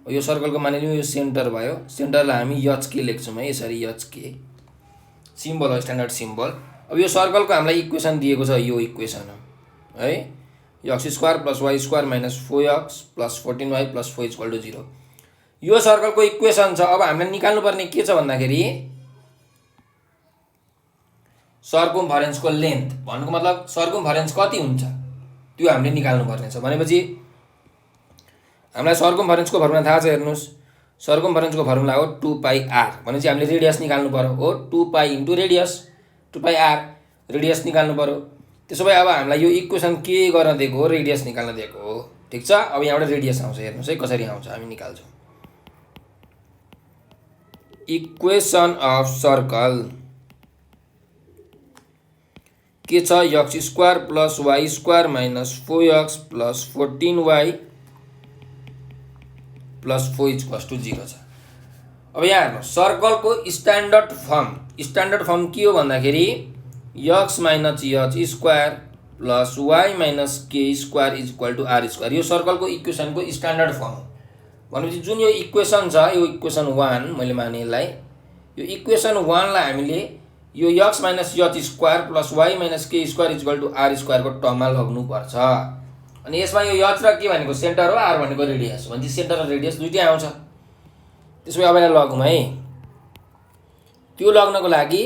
यो सर्कलको मानिलिउँ यो सेन्टर भयो, सेन्टरलाई हामी एचके लेख्छौँ है, यसरी एचके सिम्बल हो स्ट्यान्डर्ड सिम्बल। अब यो सर्कलको हामीलाई इक्वेसन दिएको छ, यो इक्वेसन हो है, x square plus y square minus 4x plus 14y plus 4 equal to 0 यो सर्कलको इक्वेसन छ। अब हामीले निकाल्नुपर्ने के छ भन्दाखेरि सर्कमफरेन्सको लेन्थ, भन्नुको मतलब सर्कमफरेन्स कति हुन्छ त्यो हामीले निकाल्नुपर्ने छ। भनेपछि हामीलाई सर्कमफरेन्सको फर्मुला थाहा छ। हेर्नुहोस् सर्कमफरेन्सको फर्मुला हो 2πr, भनेपछि हामीले रेडियस निकाल्नु पर्यो हो, 2π इन्टु रेडियस, 2πr रेडियस निकाल्नु पर्यो। त्यसो भए अब हामीलाई यो इक्वेसन के गर्न दिएको हो, रेडियस निकाल्न दिएको हो। ठिक छ। अब यहाँबाट रेडियस आउँछ, हेर्नुहोस् है कसरी आउँछ, हामी निकाल्छौँ। इक्वेसन अफ सर्कल के छ, x square plus y square minus 4x plus 14y plus 4 equals to 0 छ। अब यहाँ हेर्नुहोस् सर्कलको स्ट्यान्डर्ड फर्म के हो भन्दाखेरि x minus h square plus y minus k square is equal to r square. यो सर्कलको इक्वेसनको स्ट्यान्डर्ड फर्म हो। भनेपछि जुन यो इक्वेसन छ, यो इक्वेसन 1 मैले माने यसलाई, यो इक्वेसन 1 लाई हामीले यो x minus H square plus y minus के स्क्वायर इक्वल टु आर स्क्वायरको टर्ममा लग्नुपर्छ। अनि यसमा यो एच र के भनेको सेन्टर हो, आर भनेको रेडियस हो। भने सेन्टर र रेडियस दुईटै आउँछ। त्यसमै अब यसलाई लगौँ है। त्यो लग्नको लागि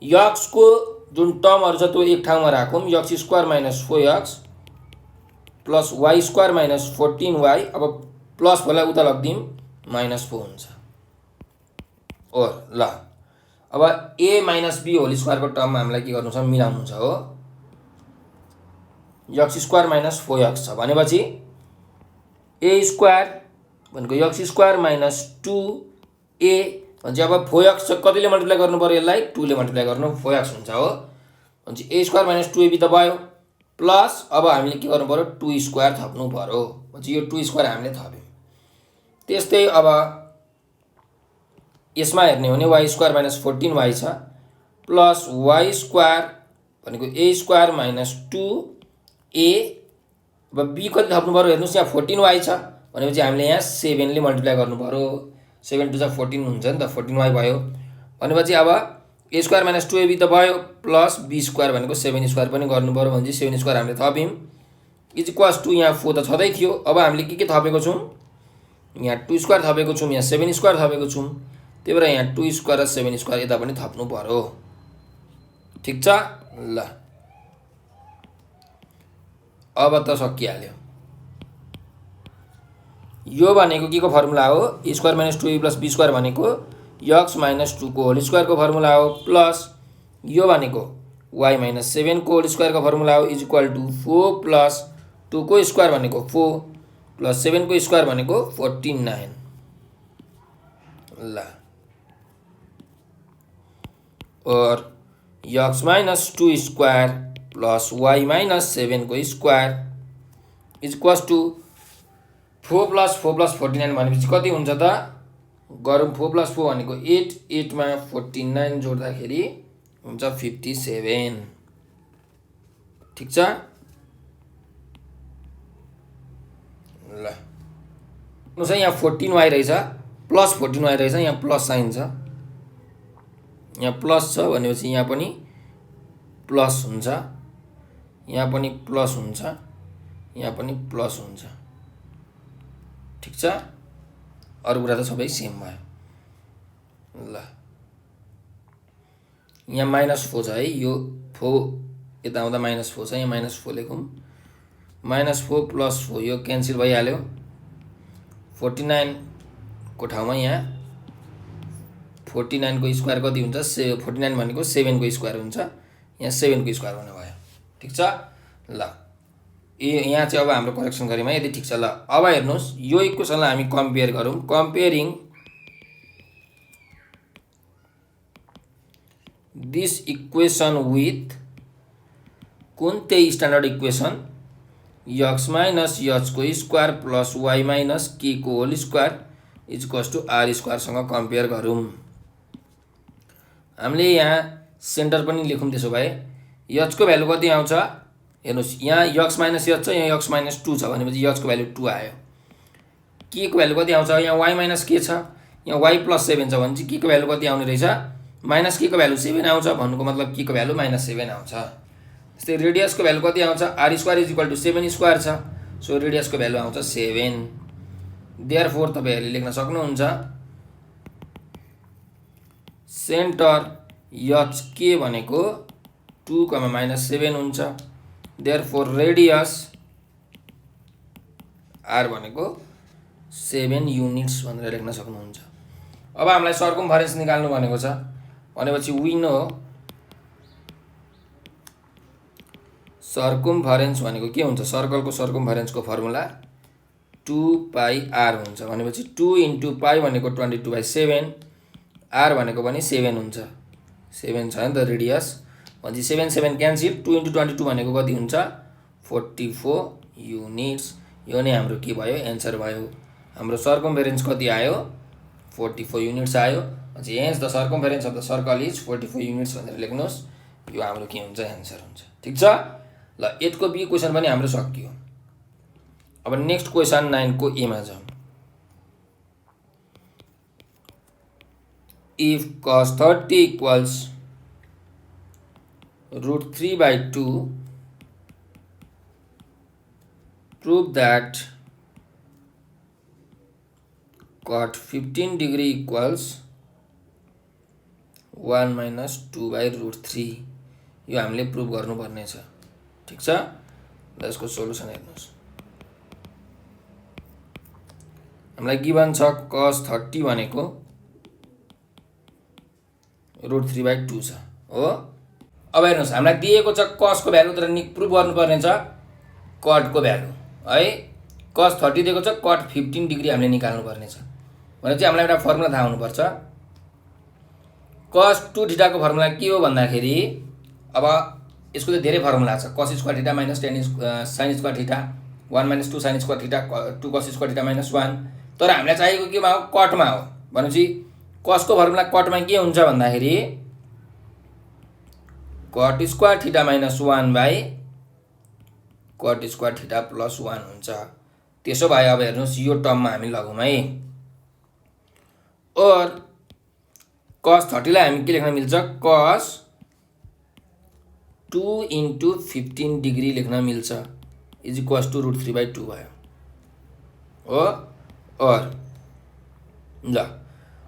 x को जुन टर्महरू छ त्यो एक ठाउँमा राखौँ, x square minus 4x plus y square minus 14y। अब प्लस भएलाई उता लगिदिउँ माइनस 4 हुन्छ। ओ ल अब a माइनस b होल स्क्वायरको टर्ममा हामीलाई के गर्नु छ, मिलाउनु छ हो। x स्क्वायर माइनस 4x छ भनेपछि a स्क्वायर भनेको x स्क्वायर माइनस 2a भन्छ। अब 4x कतिले मल्टिप्लाई गर्नु पर्यो, यसलाई 2 ले मल्टिप्लाई गर्नु 4x हुन्छ हो। भन्छ a स्क्वायर माइनस 2ab त भयो, प्लस अब हामीले के गर्नु पर्यो, 2 स्क्वायर थप्नु पर्यो। भन्छ यो 2 स्क्वायर हामीले थप्यौँ। त्यस्तै अब यसमा हेर्ने हो भने y स्क्वायर माइनस 14y छ प्लस y स्क्वायर भनेको a स्क्वायर माइनस 2a। अब b कति थप्नु पर्यो हेर्नुहोस्, यहाँ 14y छ भनेपछि हामीले यहाँ 7 ले मल्टिप्लाई गर्नु पर्यो। 7 2 14 हुन्छ नि त, 14y भयो। भनेपछि अब a स्क्वायर माइनस 2ab त भयो, प्लस b स्क्वायर भनेको 7 स्क्वायर पनि गर्नु पर्यो। भने 7 स्क्वायर हामीले थप्यौँ इज इक्वल्स टु यहाँ 4 त छँदै थियो। अब हामीले के थपेको छौँ, यहाँ 2 स्क्वायर थपेको छौँ, यहाँ 7 स्क्वायर थपेको छौँ। त्यही भएर यहाँ 2 स्क्वायर र 7 स्क्वायर यता पनि थप्नु पर्यो। ठिक छ ल, अब त सकिहाल्यो। यो भनेको के को फर्मुला हो, a square minus 2a plus b square भनेको x माइनस 2 को होल स्क्वायरको फर्मुला हो, प्लस यो भनेको y माइनस 7 को होल स्क्वायरको फर्मुला हो इज इक्वल टु 4 प्लस 2 को स्क्वायर भनेको 4 प्लस 7 को स्क्वायर भनेको 49। ल और x minus 2 square plus y minus 7 को square is equals to 4 plus 49 भनेपछि कति हुन्छ त, गरौँ। 4 प्लस 4 भनेको 8, 8 मा 49 जोड्दाखेरि हुन्छ 57। ठिक छ ल, यहाँ 14y रहेछ, प्लस 14y रहेछ, यहाँ प्लस साइन छ, यहाँ प्लस छ भनेपछि यहाँ पनि प्लस हुन्छ, यहाँ पनि प्लस हुन्छ, यहाँ पनि प्लस हुन्छ। ठिक छ, अरू कुरा त सबै सेम भयो। ल यहाँ माइनस 4 छ है, यो 4 यता आउँदा माइनस 4 छ, यहाँ माइनस 4 लेखौँ। माइनस 4 प्लस 4 यो क्यान्सल भइहाल्यो। 49 को ठाउँमा यहाँ 49 को स्क्वायर कति हुन्छ, 49 भनेको 7 को स्क्वायर हुन्छ, यहाँ 7 को स्क्वायर हुने भयो। ठिक छ ल, यहाँ चाहिँ अब हाम्रो करेक्सन गऱ्यौँ है, यदि ठिक छ। ल अब हेर्नुहोस्, यो इक्वेसनलाई हामी कम्पेयर गरौँ। कम्पेयरिङ दिस इक्वेसन विथ कुन त्यही standard equation x minus h को square plus y minus k को whole square is equals to r स्क्वायरसँग कम्पेयर गरौँ। हामीले यहाँ सेन्टर पनि लेखौँ। त्यसो भए h को भ्यालु कति आउँछ हेर्नुहोस्, यहाँ x माइनस एच छ, यहाँ x माइनस 2 छ भनेपछि h को भ्यालु 2 आयो। के को भ्यालु कति आउँछ, यहाँ y माइनस के छ, यहाँ y प्लस 7 छ भने चाहिँ के को भ्यालु कति आउने रहेछ, माइनस के को भ्यालु 7 आउँछ। भन्नुको मतलब के को भ्यालु माइनस 7 आउँछ। त्यस्तै रेडियसको भ्यालु कति आउँछ, r square is equal to 7 square छ, सो रेडियसको भ्यालु आउँछ 7। देयरफोर तपाईहरुले लेख्न सक्नुहुन्छ सेन्टर एच के भनेको 2, -7 हुन्छ। देयरफोर रेडियस आर भनेको 7 युनिट्स भनेर लेख्न सक्नुहुन्छ। अब हामीलाई सर्कमफरेन्स निकाल्नु भनेको छ भनेपछि वी नो सर्कमफरेन्स भनेको के हुन्छ, सर्कलको सर्कमफरेन्सको फर्मुला 2 पाई आर हुन्छ। भनेपछि 2 इन्टु पाई भनेको 22/7, आर भनेको पनि 7 हुन्छ, 7 छ नि त रेडियस। भनेपछि 7 7 क्यान्सल, 2 इन्टु 22 भनेको कति हुन्छ 44 युनिट्स। यो नै हाम्रो के भयो, एन्सर भयो। हाम्रो सर्कमफरेन्स कति आयो 44 युनिट्स आयो। भनेपछि hence the circumference of the circle is 44 units भनेर लेख्नुहोस्। यो हाम्रो के हुन्छ, एन्सर हुन्छ। ठिक छ ल, 8 को बी क्वेसन पनि हाम्रो सकियो। अब नेक्स्ट क्वेसन 9 को ए मा जाउँ। If cos 30 equals √3/2 prove that cot 15 degree equals 1 minus 2/√3। यो हामीले प्रुभ गर्नुपर्ने छ। ठीक छ, ल यसको सोलुसन हेर्नुहोस्। हामीलाई गिभन छ cos 30 भनेको √3/2 छ हो। अब हेर्नुहोस् हामीलाई दिएको छ cos को भ्यालु तर प्रुभ गर्नुपर्ने छ cot को भ्यालु है। cos 30 दिएको छ, cot 15 डिग्री हामीले निकाल्नु पर्ने छ भने चाहिँ हामीलाई एउटा फर्मुला थाहा हुनुपर्छ। cos 2 थीटा को फर्मुला के हो भन्दाखेरि अब यसको चाहिँ धेरै फर्मुला छ। cos square theta minus tan sin square theta 1 minus 2 sin square theta 2 cos square theta minus 1। तर हामीलाई चाहिएको केमा हो? कटमा हो। भनेपछि cos को फर्मुला कटमा के हुन्छ भन्दाखेरि cot square theta minus 1 by cot square theta plus 1 हुन्छ। त्यसो भए अब हेर्नुहोस् यो टर्ममा हामी लगौँ है। और cos 30 लाई हामी के लेख्न मिल्छ? cos 2 into 15 डिग्री लेख्न मिल्छ इज इक्वल्स टू √3/2 भयो हो। और ल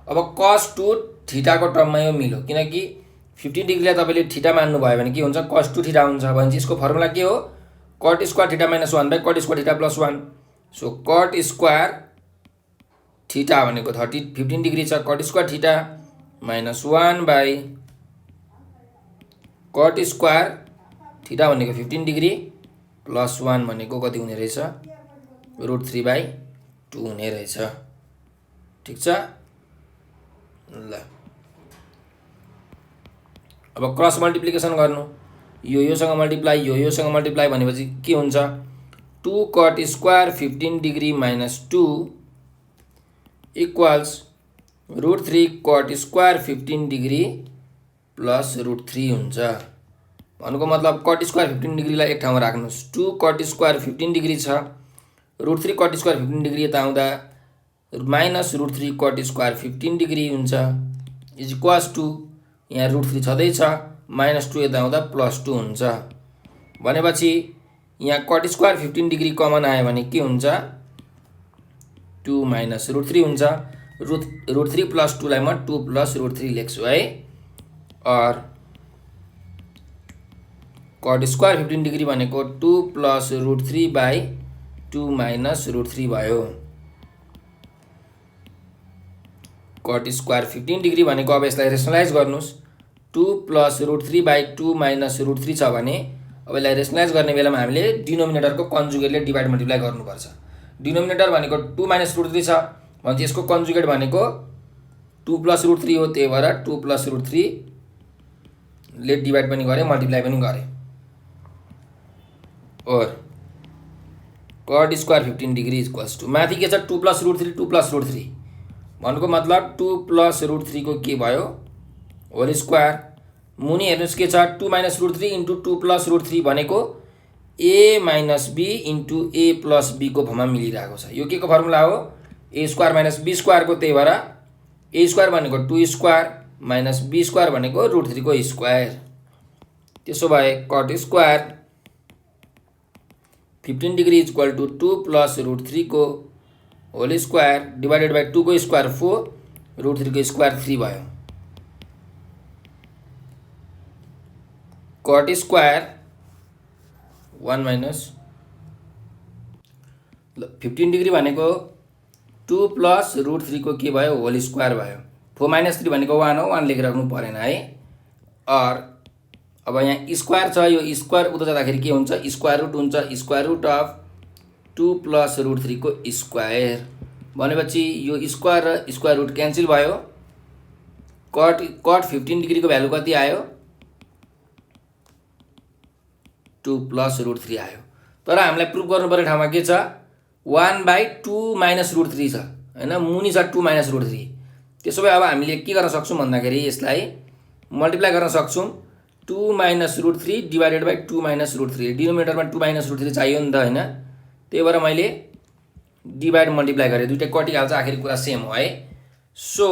अब cos 2 थीटा को टर्ममा यो मिल्यो किनकि 15 डिग्रीलाई तपाईले थीटा मान्नु भयो भने के हुन्छ? cos 2 थीटा हुन्छ। भने यसको फर्मुला के हो? cot square theta minus 1 by cot square theta plus 1। So cot square theta भनेको 15 डिग्री छ, cot square theta minus 1 by cot square theta भनेको 15 डिग्री प्लस 1 भनेको कति हुने रहेछ? √3/2 हुने रहेछ। ठीक छ, ल अब क्रस मल्टिप्लिकेसन गर्नु। योसँग मल्टिप्लाई योसँग मल्टिप्लाई भनेपछि के हुन्छ? 2 cot square 15 degree minus 2 equals √3 cot square 15 degree plus √3 हुन्छ। भन्नुको मतलब cot स्क्वायर 15 डिग्रीलाई एक ठाउँमा राख्नुस्। 2 cot स्क्वायर 15 डिग्री छ, √3 cot स्क्वायर 15 डिग्री यता आउँदा माइनस √3 cot स्क्वायर 15 डिग्री हुन्छ इज इक्वल्स टू यहाँ √3 छँदैछ माइनस 2 यता आउँदा प्लस 2 हुन्छ। भनेपछि यहाँ cot स्क्वायर 15 डिग्री कमन आयो भने के हुन्छ? 2 माइनस √3 हुन्छ। √3 प्लस 2 लाई म 2 प्लस √3 लेख्छु है। और cot स्क्वायर 15 डिग्री भनेको 2 प्लस √3/2 माइनस √3 भयो। cot स्क्वायर 15 डिग्री भनेको अब यसलाई रेसनलाइज गर्नुस्। 2 प्लस √3/2 माइनस √3 छ भने अब यसलाई रेसनलाइज गर्ने बेलामा हामीले डिनोमिनेटरको कन्जुगेटले डिभाइड मल्टिप्लाई गर्नुपर्छ। डिनोमिनेटर भनेको 2 माइनस √3 छ भने यसको कन्जुगेट भनेको 2 प्लस √3 हो। त्यही भएर 2 प्लस √3 ले डिभाइड पनि गरे मल्टिप्लाई पनि गरे। और cot square 15 degree equals to माथि के छ? 2 प्लस √3 2 प्लस √3 भन्नुको मतलब 2 प्लस √3 को के भयो? Whole square. मुनि हेर्नुस् के छ? 2 माइनस √3 इन्टु 2 प्लस √3 भनेको a minus b into a plus b को फर्ममा मिलिरहेको छ। यो के को फर्मुला हो? a square minus b square को। त्यही भएर a स्क्वायर भनेको 2 स्क्वायर माइनस b स्क्वायर भनेको √3 को स्क्वायर। त्यसो भए cot square 15 degree is equal to 2 plus √3 को होल स्क्वायर डिवाइडेड बाई 2 को स्क्वायर 4 √3 को स्क्वायर 3 भयो। cot स्क्वायर 1 माइनस 15 डिग्री भनेको 2 प्लस √3 को के भयो? होल स्क्वायर भयो। 4 माइनस 3 भनेको 1 हो, 1 लेखिराख्नु परेन है। और अब यहाँ स्क्वायर छ, यो स्क्वायर उता जाँदाखेरि के हुन्छ? स्क्वायर रुट हुन्छ। स्क्वायर रुट अफ 2 प्लस √3 को स्क्वायर भनेपछि यो स्क्वायर र स्क्वायर रुट क्यान्सल भयो। cot 15 डिग्री को भ्यालु कति आयो? 2 प्लस √3 आयो। तर हामीलाई प्रुभ गर्नुपर्ने ठाउँमा के छ? 1/2 माइनस √3 छ हैन, मुनि छ 2 माइनस √3। त्यसो भए अब हामीले के गर्न सक्छौं भन्दाखेरि यसलाई मल्टिप्लाई गर्न सक्छौं। 2 minus √3 divided by 2 minus √3। डिनोमिनेटरमा 2 minus √3 चाहियो नि त हैन। त्यही भएर मैले डिवाइड मल्टिप्लाई गरे, दुईटै कटिहाल्छ, आखिर कुरा सेम हो है। सो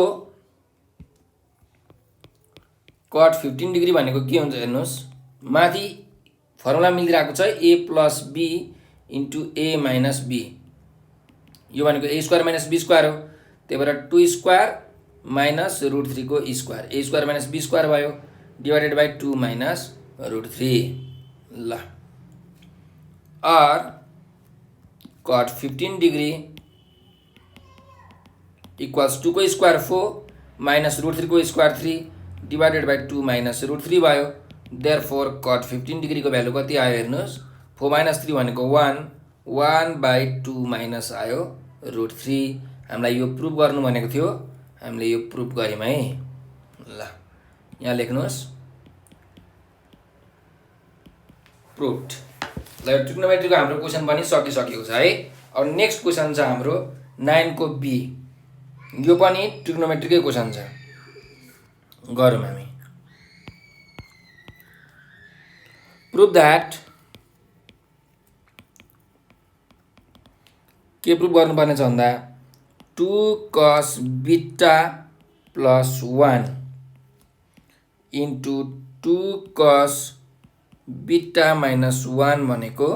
cot 15 डिग्री भनेको के हुन्छ हेर्नुस्? माथि फर्मुला मिलिरहेको छ a plus b into a minus b, यो भनेको a square minus b square हो, त्यही भएर 2 स्क्वायर माइनस √3 को square, a square minus b square भयो डिवाइडेड बाई 2 माइनस √3। ल और cot 15 डिग्री इक्वल्स 2 को स्क्वायर 4 माइनस √3 को स्क्वायर 3 डिवाइडेड बाई 2 माइनस √3 भयो। देयरफोर cot 15 डिग्री को भ्यालु कति आयो हेर्नुहोस्, 4 माइनस 3 भनेको 1, 1 बाई 2 माइनस आयो √3। हामीलाई यो प्रुभ गर्नु भनेको थियो, हामीले यो प्रुभ गर्यौं है। ल यहाँ लेख्नुहोस् प्रुभड। ल ट्रिग्नोमेट्रीको हाम्रो क्वेशन पनि सकिसकेको छ है। अब नेक्स्ट क्वेशन छ हाम्रो 9 को बी, यो पनि ट्रिग्नोमेट्रीकै क्वेशन छ, गरौँ हामी। प्रुभ दैट, के प्रुभ गर्नुपर्ने छ भन्दा 2 cos beta plus 1 into 2 cos beta minus 1 भनेको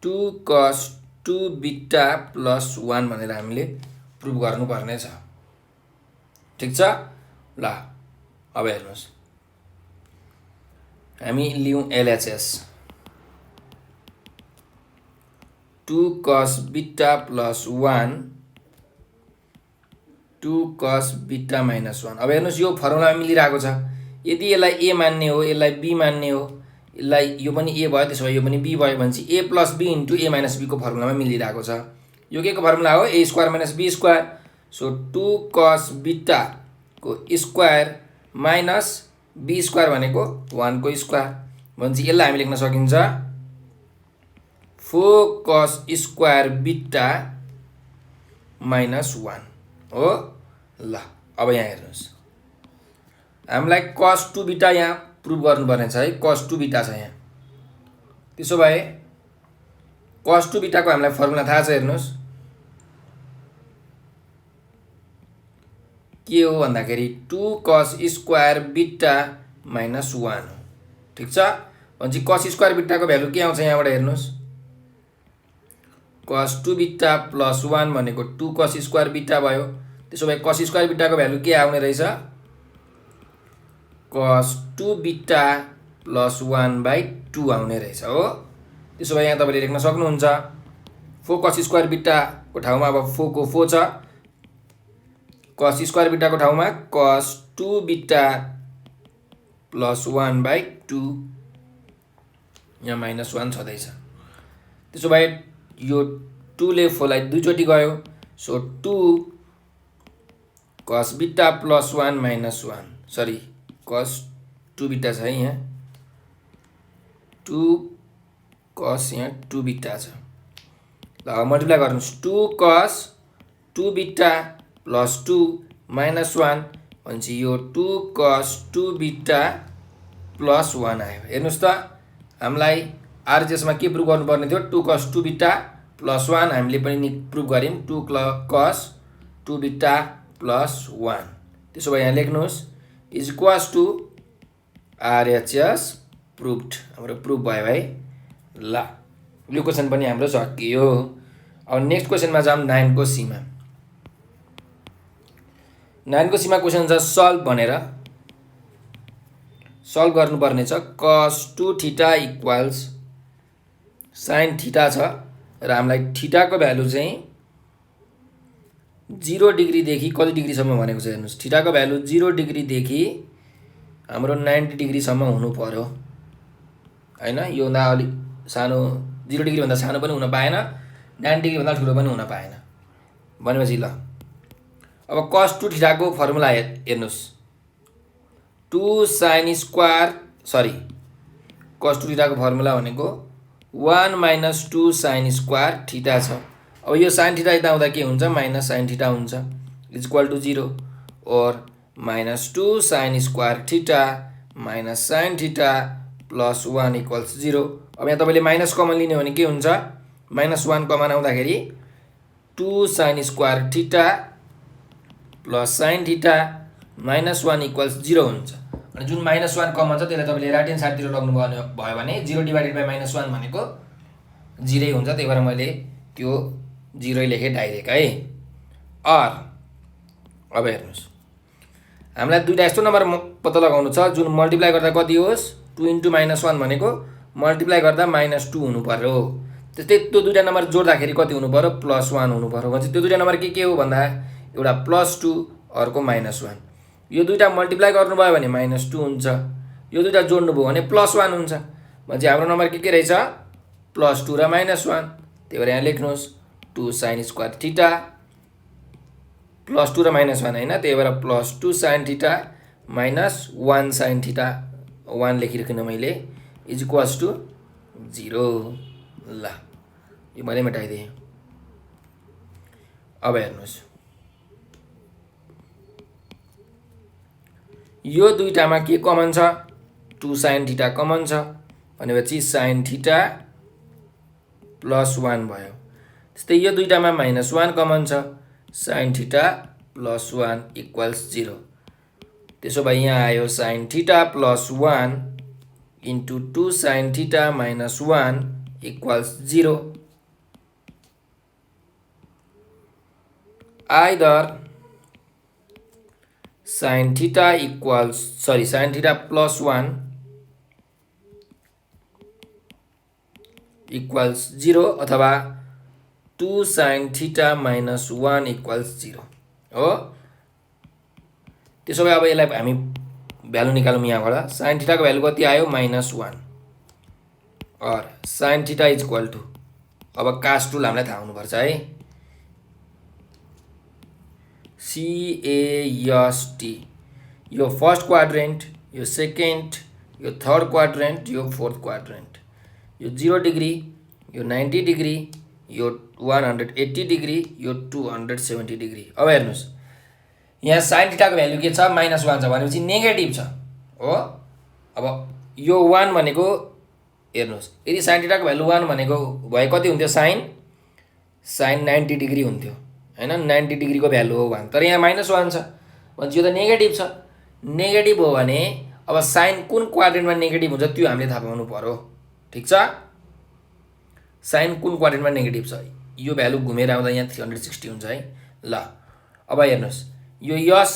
2 cos 2 बीटा प्लस 1 भनेर हामीले प्रुभ गर्नुपर्ने छ। ठिक छ। ल अब हेर्नुहोस्, हामी लियौं LHS 2 cos beta plus 1 2 cos beta minus 1। अब हेर्नुहोस् यो फर्मुला मिलिरहेको छ, यदि यसलाई a मान्ने हो, यसलाई b मान्ने हो, यसलाई यो पनि a भयो, त्यसो भए यो पनि b भयो भनेपछि a plus b into a minus b को फर्मुलामा मिलिरहेको छ। यो के को फर्मुला हो, a square minus b square. So 2 cos beta को स्क्वायर माइनस b स्क्वायर भनेको 1 को स्क्वायर भनेपछि यसलाई हामी लेख्न सकिन्छ 4 cos स्क्वायर बीटा माइनस 1 हो। ल अब यहाँ हेर्नुहोस्, हामीलाई cos 2 बीटा यहाँ प्रुभ गर्नुपर्ने छ है, cos 2 बीटा छ यहाँ। त्यसो भए cos 2 बीटा को हामीलाई फर्मुला थाहा छ, हेर्नुहोस् के हो भन्दाखेरि 2 cos स्क्वायर बीटा माइनस 1 हो। ठिक छ। भनेपछि cos स्क्वायर बीटा को भ्यालु के आउँछ यहाँबाट हेर्नुहोस्, cos 2 बीटा प्लस 1 भनेको 2 cos स्क्वायर बीटा भयो। त्यसो भए cos स्क्वायर बीटा को भ्यालु के आउने रहेछ, cos 2 बीटा प्लस 1 बाई 2 आउने रहेछ हो। त्यसो भए यहाँ तपाईले लेख्न सक्नुहुन्छ 4 cos स्क्वायर बीटा को ठाउँमा अब 4 को 4 छ, cos स्क्वायर बीटा को ठाउँमा cos 2 बीटा प्लस 1 बाई 2, यहाँ माइनस 1 छँदैछ। त्यसो भए यो 2 ले 4 लाई 2 चोटि गयो, so 2 cos beta plus 1 minus 1, sorry cos 2 beta छ है यहाँ, 2 cos यहाँ 2 बीटा छ। ल मल्टिप्लाई गर्नुहोस्, 2 cos 2 बीटा प्लस 2 माइनस 1 भनेपछि यो 2 cos 2 बीटा प्लस 1 आयो। हेर्नुहोस् त, हामीलाई RHS मा के प्रुभ गर्नुपर्ने थियो, 2 cos 2 बीटा प्लस 1, हामीले पनि प्रुभ गर्यौं 2 cos 2 बीटा प्लस 1। त्यसो भए यहाँ लेख्नुहोस् is equals to RHS proved, हाम्रो प्रुभ भयो है। ल यो क्वेशन पनि हाम्रो सकियो। अब नेक्स्ट क्वेशनमा जाम 9 को सी मा। 9 को सी मा क्वेशन छ सल्भ भनेर, सल्भ गर्नुपर्ने छ cos 2 theta equals sin theta छ र हामीलाई थीटा को भ्यालु चाहिँ 0 डिग्री देखि कति डिग्री सम्म भनेको छ हेर्नुस्, थीटा को भ्यालु 0 डिग्री देखि हाम्रो 90 डिग्री सम्म हुनु पर्यो हैन। यो भन्दा अलि सानो 0 डिग्री भन्दा सानो पनि हुन पाएन, 90 डिग्री भन्दा ठुलो पनि हुन पाएन भनेपछि ल अब cos 2 थीटा को फर्मुला हेर्नुस्, 2 sin square sorry cos 2 theta को फर्मुला भनेको 1 माइनस 2 sin स्क्वायर थीटा छ। अब यो sin थीटा यता आउँदा के हुन्छ, माइनस sin थीटा हुन्छ, इज इक्वल टु 0 और minus 2 sin square theta minus sin theta plus 1 equals 0। अब यहाँ तपाईले माइनस कमन लिने हो भने के हुन्छ, माइनस 1 कमन आउँदाखेरि 2 sin square theta plus sin theta minus 1 equals 0 हुन्छ। अनि जुन -1 कमन छ त्यसलाई तपाईँले राइट ह्यान्ड साइडतिर लग्नु भयो भने 0 डिभाइडेड बाई -1 भनेको 0 हुन्छ। त्यही भएर मैले त्यो 0 लेखेँ डाइरेक्ट है। अर अब हेर्नुहोस्, हामीलाई दुईवटा यस्तो नम्बर पत्ता लगाउनु छ जुन मल्टिप्लाई गर्दा कति होस्, 2 × -1 भनेको मल्टिप्लाई गर्दा -2 हुनु पर्यो। त्यस्तै त्यो दुईवटा नम्बर जोड्दाखेरि कति हुनु पर्यो, +1 हुनु पर्यो। भने त्यो दुईवटा नम्बर के हो भन्दा एउटा +2 अर्को -1। यो दुईवटा मल्टिप्लाई गर्नुभयो भने -2 हुन्छ, यो दुईवटा जोड्नुभयो भने +1 हुन्छ। भने हाम्रो नम्बर के रहेछ, +2 र -1। त्यही भएर यहाँ लेख्नुहोस् 2 sin स्क्वायर थीटा, +2 र -1 होइन, त्यही भएर +2 sin थीटा -1 sin थीटा 1 लेखिराखेँ मैले इज इक्वल्स टु 0। ल यो मैले मेटाइदिएँ। अब हेर्नुहोस्, यो दुईटामा के कमन छ, 2 sin थीटा कमन छ भनेपछि sin थीटा +1 भयो। त्यस्तै यो दुईटामा -1 कमन छ, sin थीटा +1 इक्वल्स 0। त्यसो भए यहाँ आयो sin theta +1 into 2 sin theta -1 equals 0। Either sin theta sin theta +1 equals 0 अथवा 2 sin थीटा -1 इक्वल्स 0 हो। त्यसो भए अब यसलाई हामी भ्यालु निकालौँ यहाँबाट। sin थीटाको भ्यालु कति आयो, -1 और sin theta is equal to, अब कास्ट रुल हामीलाई थाहा हुनुपर्छ है, CAST। यो फर्स्ट क्वाड्रेन्ट, यो सेकेन्ड, यो थर्ड क्वाड्रेन्ट, यो फोर्थ क्वाड्रेन्ट, यो 0 डिग्री, यो 90 डिग्री, यो 180 डिग्री, यो 270 डिग्री। अब हेर्नुहोस्, यहाँ sin थीटाको भ्यालु के छ, -1 छ भनेपछि नेगेटिभ छ हो। अब यो 1 भनेको हेर्नुहोस्, यदि sin थीटाको भ्यालु 1 भनेको भए कति हुन्थ्यो, sin 90 डिग्री हुन्थ्यो हैन, 90 डिग्रीको भ्यालु हो 1। तर यहाँ -1 छ भने यो त नेगेटिभ छ। नेगेटिभ हो भने अब sin कुन क्वाड्रेन्टमा नेगेटिभ हुन्छ त्यो हामीले थाहा पाउनु पर्यो। ठिक छ, sin कुन क्वाड्रेन्टमा नेगेटिभ छ, यो भ्यालु घुमेर आउँदा यहाँ 360 हुन्छ है। ल अब हेर्नुहोस्, यो यस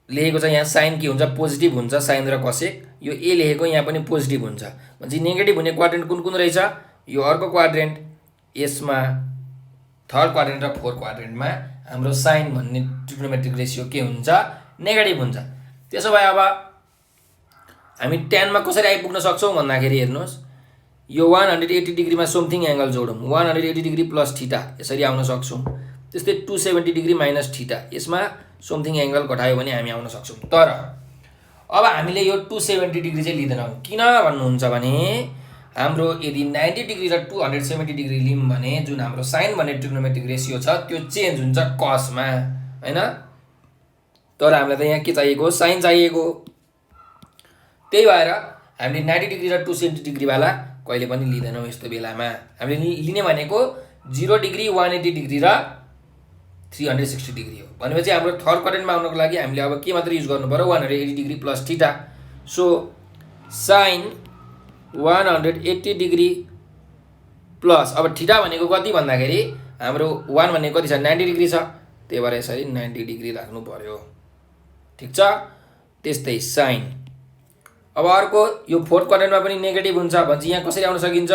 लेखेको छ यहाँ sin के हुन्छ, पोजिटिभ हुन्छ, sin र कसेक। यो ए लेखेको यहाँ पनि पोजिटिभ हुन्छ भनेपछि नेगेटिभ हुने क्वाड्रेन्ट कुन कुन रहेछ, यो अर्को क्वाड्रेन्ट, यसमा थर्ड क्वाड्रेन्ट र फोर्थ क्वाड्रेन्टमा हाम्रो sin भन्ने ट्रिग्नोमेट्रिक रेसियो के हुन्छ, नेगेटिभ हुन्छ। त्यसो भए अब हामी tan मा कसरी आइपुग्न सक्छौँ भन्दाखेरि हेर्नुहोस्, यो 180 डिग्रीमा समथिङ एङ्गल जोडौँ, 180 डिग्री प्लस थीटा यसरी आउन सक्छौँ। त्यस्तै 270 डिग्री माइनस थीटा, यसमा समथिङ एङ्गल घटायो भने हामी आउन सक्छौँ। तर अब हामीले यो 270 डिग्री चाहिँ लिँदैनौँ। किन भन्नुहुन्छ भने हाम्रो यदि 90 डिग्री र 270 डिग्री लियौँ भने जुन हाम्रो sin भन्ने ट्रिग्नोमेट्रिक रेसियो छ त्यो चेन्ज हुन्छ कसमा हैन। तर हामीलाई त यहाँ के चाहिएको, sin चाहिएको। त्यही भएर हामीले 90 डिग्री र 270 डिग्री वाला कहिले पनि लिँदैनौँ। यस्तो बेलामा हामीले लिने भनेको 0 डिग्री, 180 डिग्री र 360 डिग्री हो। भनेपछि हाम्रो थर्ड क्वाड्रेन्टमा आउनको लागि हामीले अब के मात्र युज गर्नु पर्यो, 180 degree plus theta. So sin 180 degree plus, अब थीटा भनेको कति भन्दाखेरि हाम्रो 1 भनेको कति छ, 90 डिग्री छ, त्यही भएर यसरी 90 डिग्री राख्नु पर्यो। ठिक छ। त्यस्तै sin, अब अर्को यो फोर्थ क्वाड्रेन्टमा पनि नेगेटिभ हुन्छ भने यहाँ कसरी आउन सकिन्छ,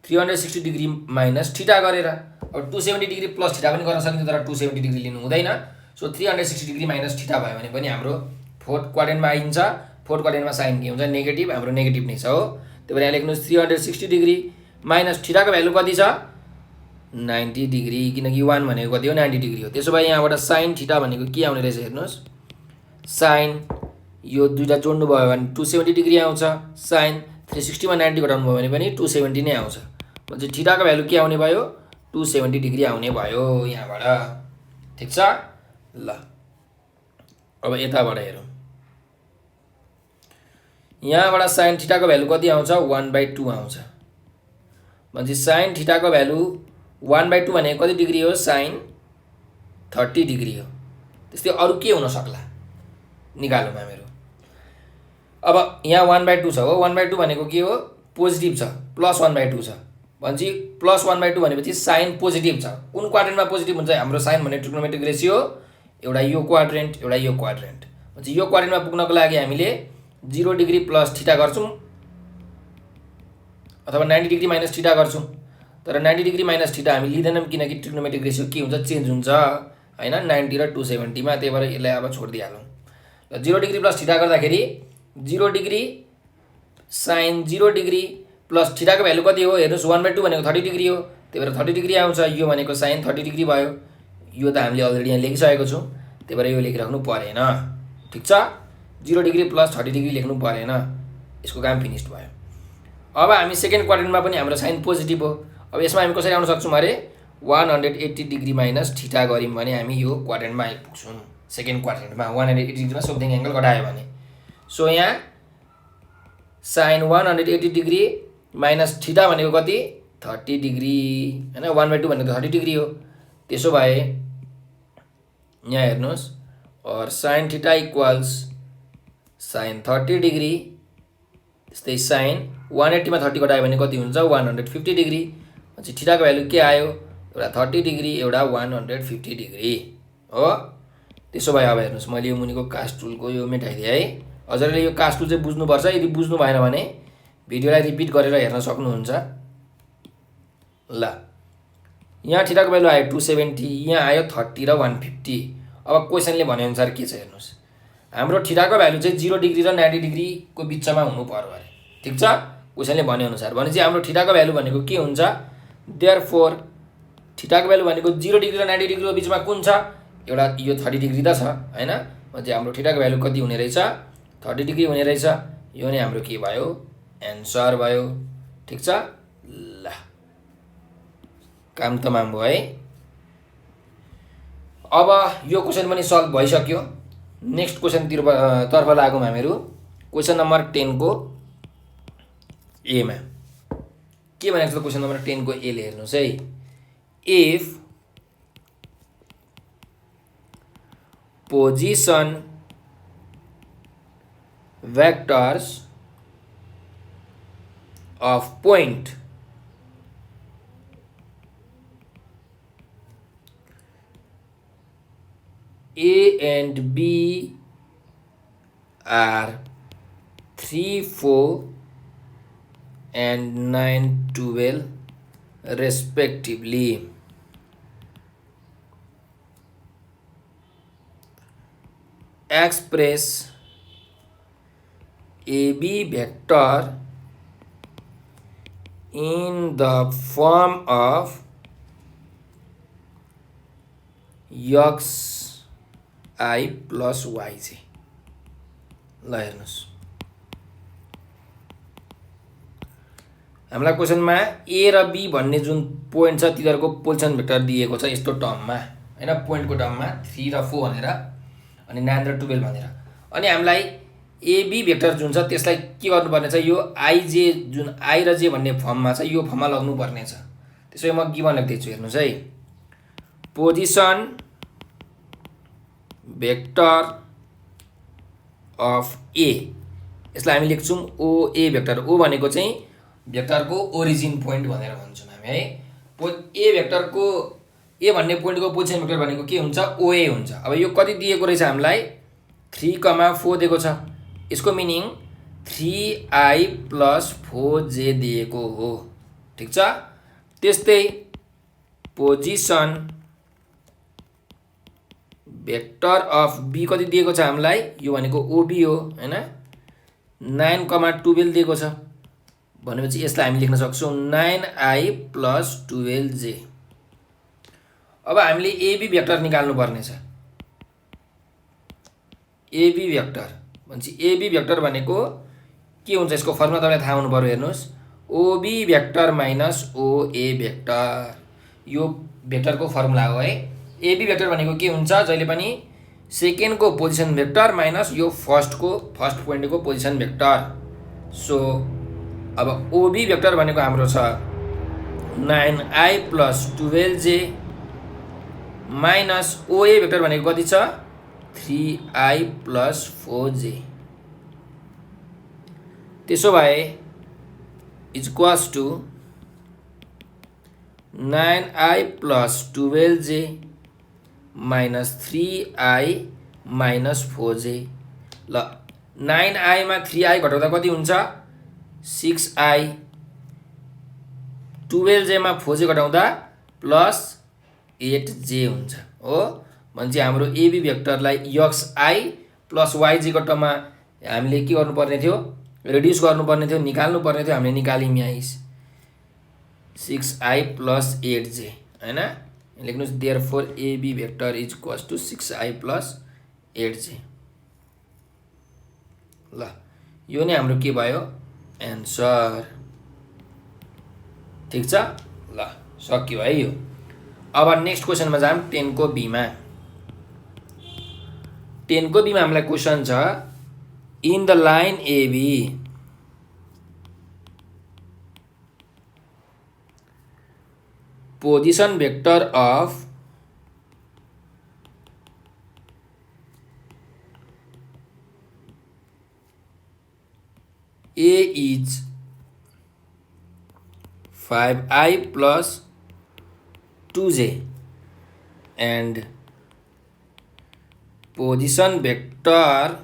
360 डिग्री माइनस थीटा गरेर। अब 270 डिग्री प्लस थीटा पनि गर्न सकिन्छ, तर 270 डिग्री लिनु हुँदैन। सो 360 डिग्री माइनस थीटा भयो भने पनि हाम्रो फोर्थ क्वाड्रेन्टमा आइन्छ। फोर्थ क्वाड्रेन्टमा sin के हुन्छ, नेगेटिभ, हाम्रो नेगेटिभ नै छ हो। त्यही भएर यहाँ लेख्नुहोस् 360 डिग्री माइनस थीटाको भ्यालु कति छ, 90 डिग्री, किनकि 1 भनेको कति हो, 90 डिग्री हो। त्यसो भए यहाँबाट sin थीटा भनेको के आउने रहेछ हेर्नुहोस्, sin यो दुईटा जोड्नु भयो भने 270 डिग्री आउँछ, sin 360 मा 90 घटाउनु भयो भने पनि 270 नै आउँछ। भने थीटाको भ्यालु के आउने भयो, 270 डिग्री आउने भयो यहाँबाट। ठिक छ। ल अब यताबाट हेरौँ, यहाँबाट sin थीटाको भ्यालु कति आउँछ, 1/2 आउँछ। भने sin थीटाको भ्यालु 1/2 भनेको कति डिग्री हो, sin 30 डिग्री हो। त्यस्तै अरु के हुन सक्ला निकालौँ हामीहरू। अब यहाँ 1/2 छ हो, 1/2 भनेको के हो, पोजिटिभ छ, +1/2 छ भनेपछि +1/2 भनेपछि साइन पोजिटिभ छ। कुन क्वाड्रेन्टमा पोजिटिभ हुन्छ, हाम्रो साइन भन्ने ट्रिग्नोमेट्रिक रेसियो एउटा यो क्वाड्रेन्ट एउटा यो क्वाड्रेन्ट, भनेपछि यो क्वाड्रेन्टमा पुग्नको लागि हामीले 0 डिग्री प्लस थीटा गर्छौँ अथवा 90 डिग्री माइनस थीटा गर्छौँ। तर 90 डिग्री माइनस थीटा हामी लिँदैनौँ किनकि ट्रिग्नोमेट्रिक रेसियो के हुन्छ, चेन्ज हुन्छ हैन, 90 र 270 मा, त्यही भएर यसलाई अब छोडिदिइहालौँ। र 0 डिग्री प्लस थीटा गर्दाखेरि 0 डिग्री साइन 0 डिग्री प्लस थीटाको भ्यालु कति हो हेर्नुहोस्, 1/2 भनेको 30 डिग्री हो, त्यही भएर 30 डिग्री आउँछ। यो भनेको साइन 30 डिग्री भयो, यो त हामीले अलरेडी यहाँ लेखिसकेको छौँ, त्यही भएर यो लेखिराख्नु परेन। ठिक छ, 0 डिग्री प्लस 30 डिग्री लेख्नु परेन, यसको काम फिनिस्ड भयो। अब हामी सेकेन्ड क्वाड्रेन्टमा पनि हाम्रो साइन पोजिटिभ हो। अब यसमा हामी कसरी आउन सक्छौँ अरे 180 डिग्री माइनस थीटा गऱ्यौँ भने हामी यो क्वाड्रेन्टमा आइपुग्छौँ। सेकेन्ड क्वाड्रेन्टमा 180 डिग्रीमा सोल्भिङ एङ्गल घटायो भने, सो यहाँ साइन 180 डिग्री माइनस थीटा भनेको कति, 30 डिग्री हैन, 1/2 भनेको 30 डिग्री हो। त्यसो भए यहाँ हेर्नुहोस्, और sine theta equals sine 30 degree, त्यस्तै साइन 180 मा 30 घटायो भने कति हुन्छ, 150 डिग्री। भनेपछि थीटाको भ्यालु के आयो, एउटा 30 डिग्री एउटा 150 डिग्री हो। त्यसो भए अब हेर्नुहोस्, मैले यो मुनिको कास्ट टुलको यो मेटाइदिएँ है। हजुरले यो कास्ट टुल चाहिँ बुझ्नुपर्छ, यदि बुझ्नु भएन भने भिडियोलाई रिपिट गरेर हेर्न सक्नुहुन्छ। ल यहाँ थीटाको भ्यालु आयो 270, यहाँ आयो 30 र 150। अब क्वेसनले भनेअनुसार के छ हेर्नुहोस्, हाम्रो थीटाको भ्यालु चाहिँ 0 डिग्री र 90 डिग्रीको बिचमा हुनु पर्यो अरे। ठिक छ, क्वेसनले भनेअनुसार भनेपछि हाम्रो थीटाको भ्यालु भनेको के हुन्छ, देयरफोर थीटाको भ्यालु भनेको 0 डिग्री र 90 डिग्रीको बिचमा कुन छ, एउटा यो 30 डिग्री त छ हैन, भनेपछि हाम्रो थीटाको भ्यालु कति हुने रहेछ, 30 डिग्री हुने रहेछ। यो नै हाम्रो के भयो, एन्सर भयो। ठिक छ, ल काम तमाम भयो है। अब यो क्वेसन पनि सल्भ भइसक्यो। नेक्स्ट क्वेसन तर्फ लागौँ हामीहरू। क्वेसन नम्बर 10 को ए मा के भनेको छ, क्वेसन नम्बर 10 को ए ले हेर्नुहोस् है। If position vectors of point A and B are 3, 4 and 9, 12 respectively, express AB vector in the form of xi plus yj। ल हेर्नुहोस्, हामीलाई क्वेसनमा ए र बी भन्ने जुन पोइन्ट छ तिनीहरूको पोजिसन भेक्टर दिएको छ यस्तो टर्ममा हैन, पोइन्टको टर्ममा 3 र 4 भनेर, अनि 9 र 12 भनेर। अनि हामीलाई एबी भेक्टर जुन छ त्यसलाई के गर्नुपर्ने छ, यो आइजे जुन आई र जे भन्ने फर्ममा छ यो फर्ममा लग्नु पर्ने छ। त्यसो भए म गिभन लेख्दैछु हेर्नुहोस् है, पोजिसन भेक्टर अफ ए, यसलाई हामी लेख्छौँ ओए भेक्टर। ओ भनेको चाहिँ भेक्टरको ओरिजिन पोइन्ट भनेर भन्छौँ हामी है। ए भेक्टरको ए भन्ने पोइन्टको पोजिसन भेक्टर भनेको के हुन्छ, ओए हुन्छ। अब यो कति दिएको रहेछ हामीलाई, 3,4 दिएको छ, यसको मिनिङ 3i + 4j दिएको हो। ठिक छ, त्यस्तै पोजिसन भेक्टर अफ बी कति दिएको छ हामीलाई, यो भनेको ओबी हो हैन, 9,12 दिएको छ भनेपछि यसलाई हामी लेख्न सक्छौँ 9i + 12j। अब हामीले एबी भेक्टर निकाल्नु पर्ने छ। एबी भेक्टर भनेपछि एबी भेक्टर भनेको के हुन्छ, यसको फर्मुला तपाईलाई थाहा हुनु पर्यो। हेर्नुहोस्, ओबी भेक्टर माइनस ओए भेक्टर, यो भेक्टरको फर्मुला हो है। एबी भेक्टर भनेको के हुन्छ, जहिले पनि सेकेन्डको पोजिसन भेक्टर माइनस यो फर्स्ट पोइन्टको पोजिसन भेक्टर। सो अब ओबी भेक्टर भनेको हाम्रो छ 9i + 12j माइनस ओए भेक्टर भनेको कति छ, 3i + 4j। त्यसो भए is equals to 9i plus 12j minus 3i minus 4j। ल 9i मा 3i घटाउँदा कति हुन्छ 6i, 12j मा 4j घटाउँदा प्लस 8j हुन्छ हो। भनेपछि हाम्रो एबी भेक्टरलाई xi प्लस yj को टर्ममा हामीले के गर्नुपर्ने थियो रिड्युस गर्नुपर्ने थियो, निकाल्नु पर्ने थियो। हामीले निकाल्यौँ यहाँ 6i प्लस 8j हैन। लेख्नुस् therefore AB vector is equals to 6i plus 8j। ल यो नै हाम्रो के भयो एन्सर। ठीक छ। ल सक्यो है यो। अब नेक्स्ट क्वेसनमा जाम 10 को बी मा। 10 को बी मा हामीलाई क्वेसन छ in the line A B position vector of A is 5i plus 2j and position vector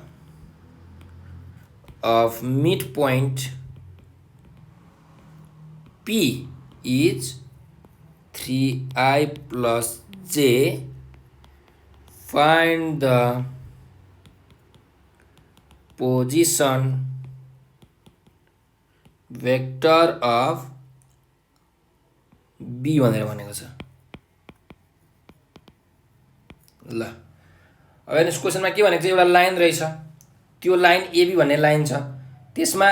of midpoint P is 3i plus j. Find the position vector of B भनेर भनेको छ। ल अब यस क्वेसनमा के भनेको छ एउटा लाइन रहेछ, त्यो लाइन एबी भन्ने लाइन छ, त्यसमा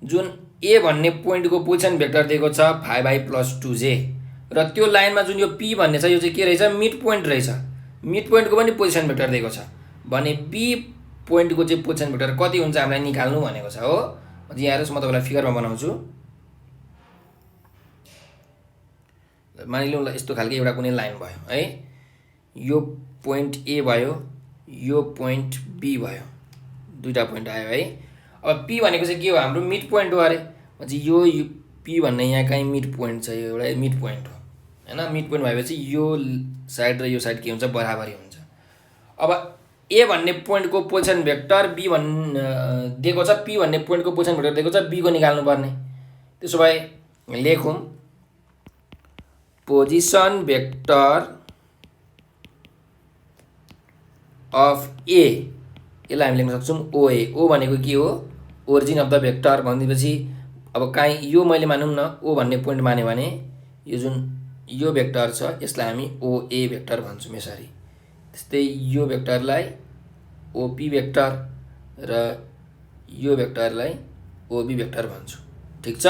जुन ए भन्ने पोइन्टको पोजिसन भेक्टर दिएको छ 5i प्लस 2j र त्यो लाइनमा जुन यो पी भन्ने छ यो चाहिँ के रहेछ मिड पोइन्ट रहेछ। मिड पोइन्टको पनि पोजिसन भेक्टर दिएको छ भने बी पोइन्टको चाहिँ पोजिसन भेक्टर कति हुन्छ हामीलाई निकाल्नु भनेको छ हो। यहाँ हेर्नुस् म तपाईलाई फिगरमा बनाउँछु। मानिलिउँ ल यस्तो खालको एउटा कुनै लाइन भयो है, यो पोइन्ट ए भयो, यो पोइन्ट बी भयो, दुईटा पोइन्ट आयो है। अब पी भनेको चाहिँ के हो हाम्रो मिड पोइन्ट हो अरे। भनेपछि यो पी भन्ने यहाँ कहीँ मिड पोइन्ट छ, यो एउटा मिड पोइन्ट हो हैन। मिड पोइन्ट भएपछि यो साइड र यो साइड के हुन्छ बराबरी हुन्छ। अब ए भन्ने पोइन्टको पोजिसन भेक्टर बी दिएको छ, पी भन्ने पोइन्टको पोजिसन भेक्टर दिएको छ, बी को निकाल्नु पर्ने। त्यसो भए लेखौँ पोजिसन भेक्टर अफ ए, यसलाई हामी लेख्न सक्छौँ ओए। ओ भनेको के हो ओरिजिन अफ द भेक्टर भनेपछि अब काहीँ यो मैले मानौँ न ओ भन्ने पोइन्ट मान्यो भने यो जुन यो भेक्टर छ यसलाई हामी ओए भेक्टर भन्छौँ यसरी। त्यस्तै यो भेक्टरलाई ओपी भेक्टर र यो भेक्टरलाई ओबी भेक्टर भन्छु। ठीक छ।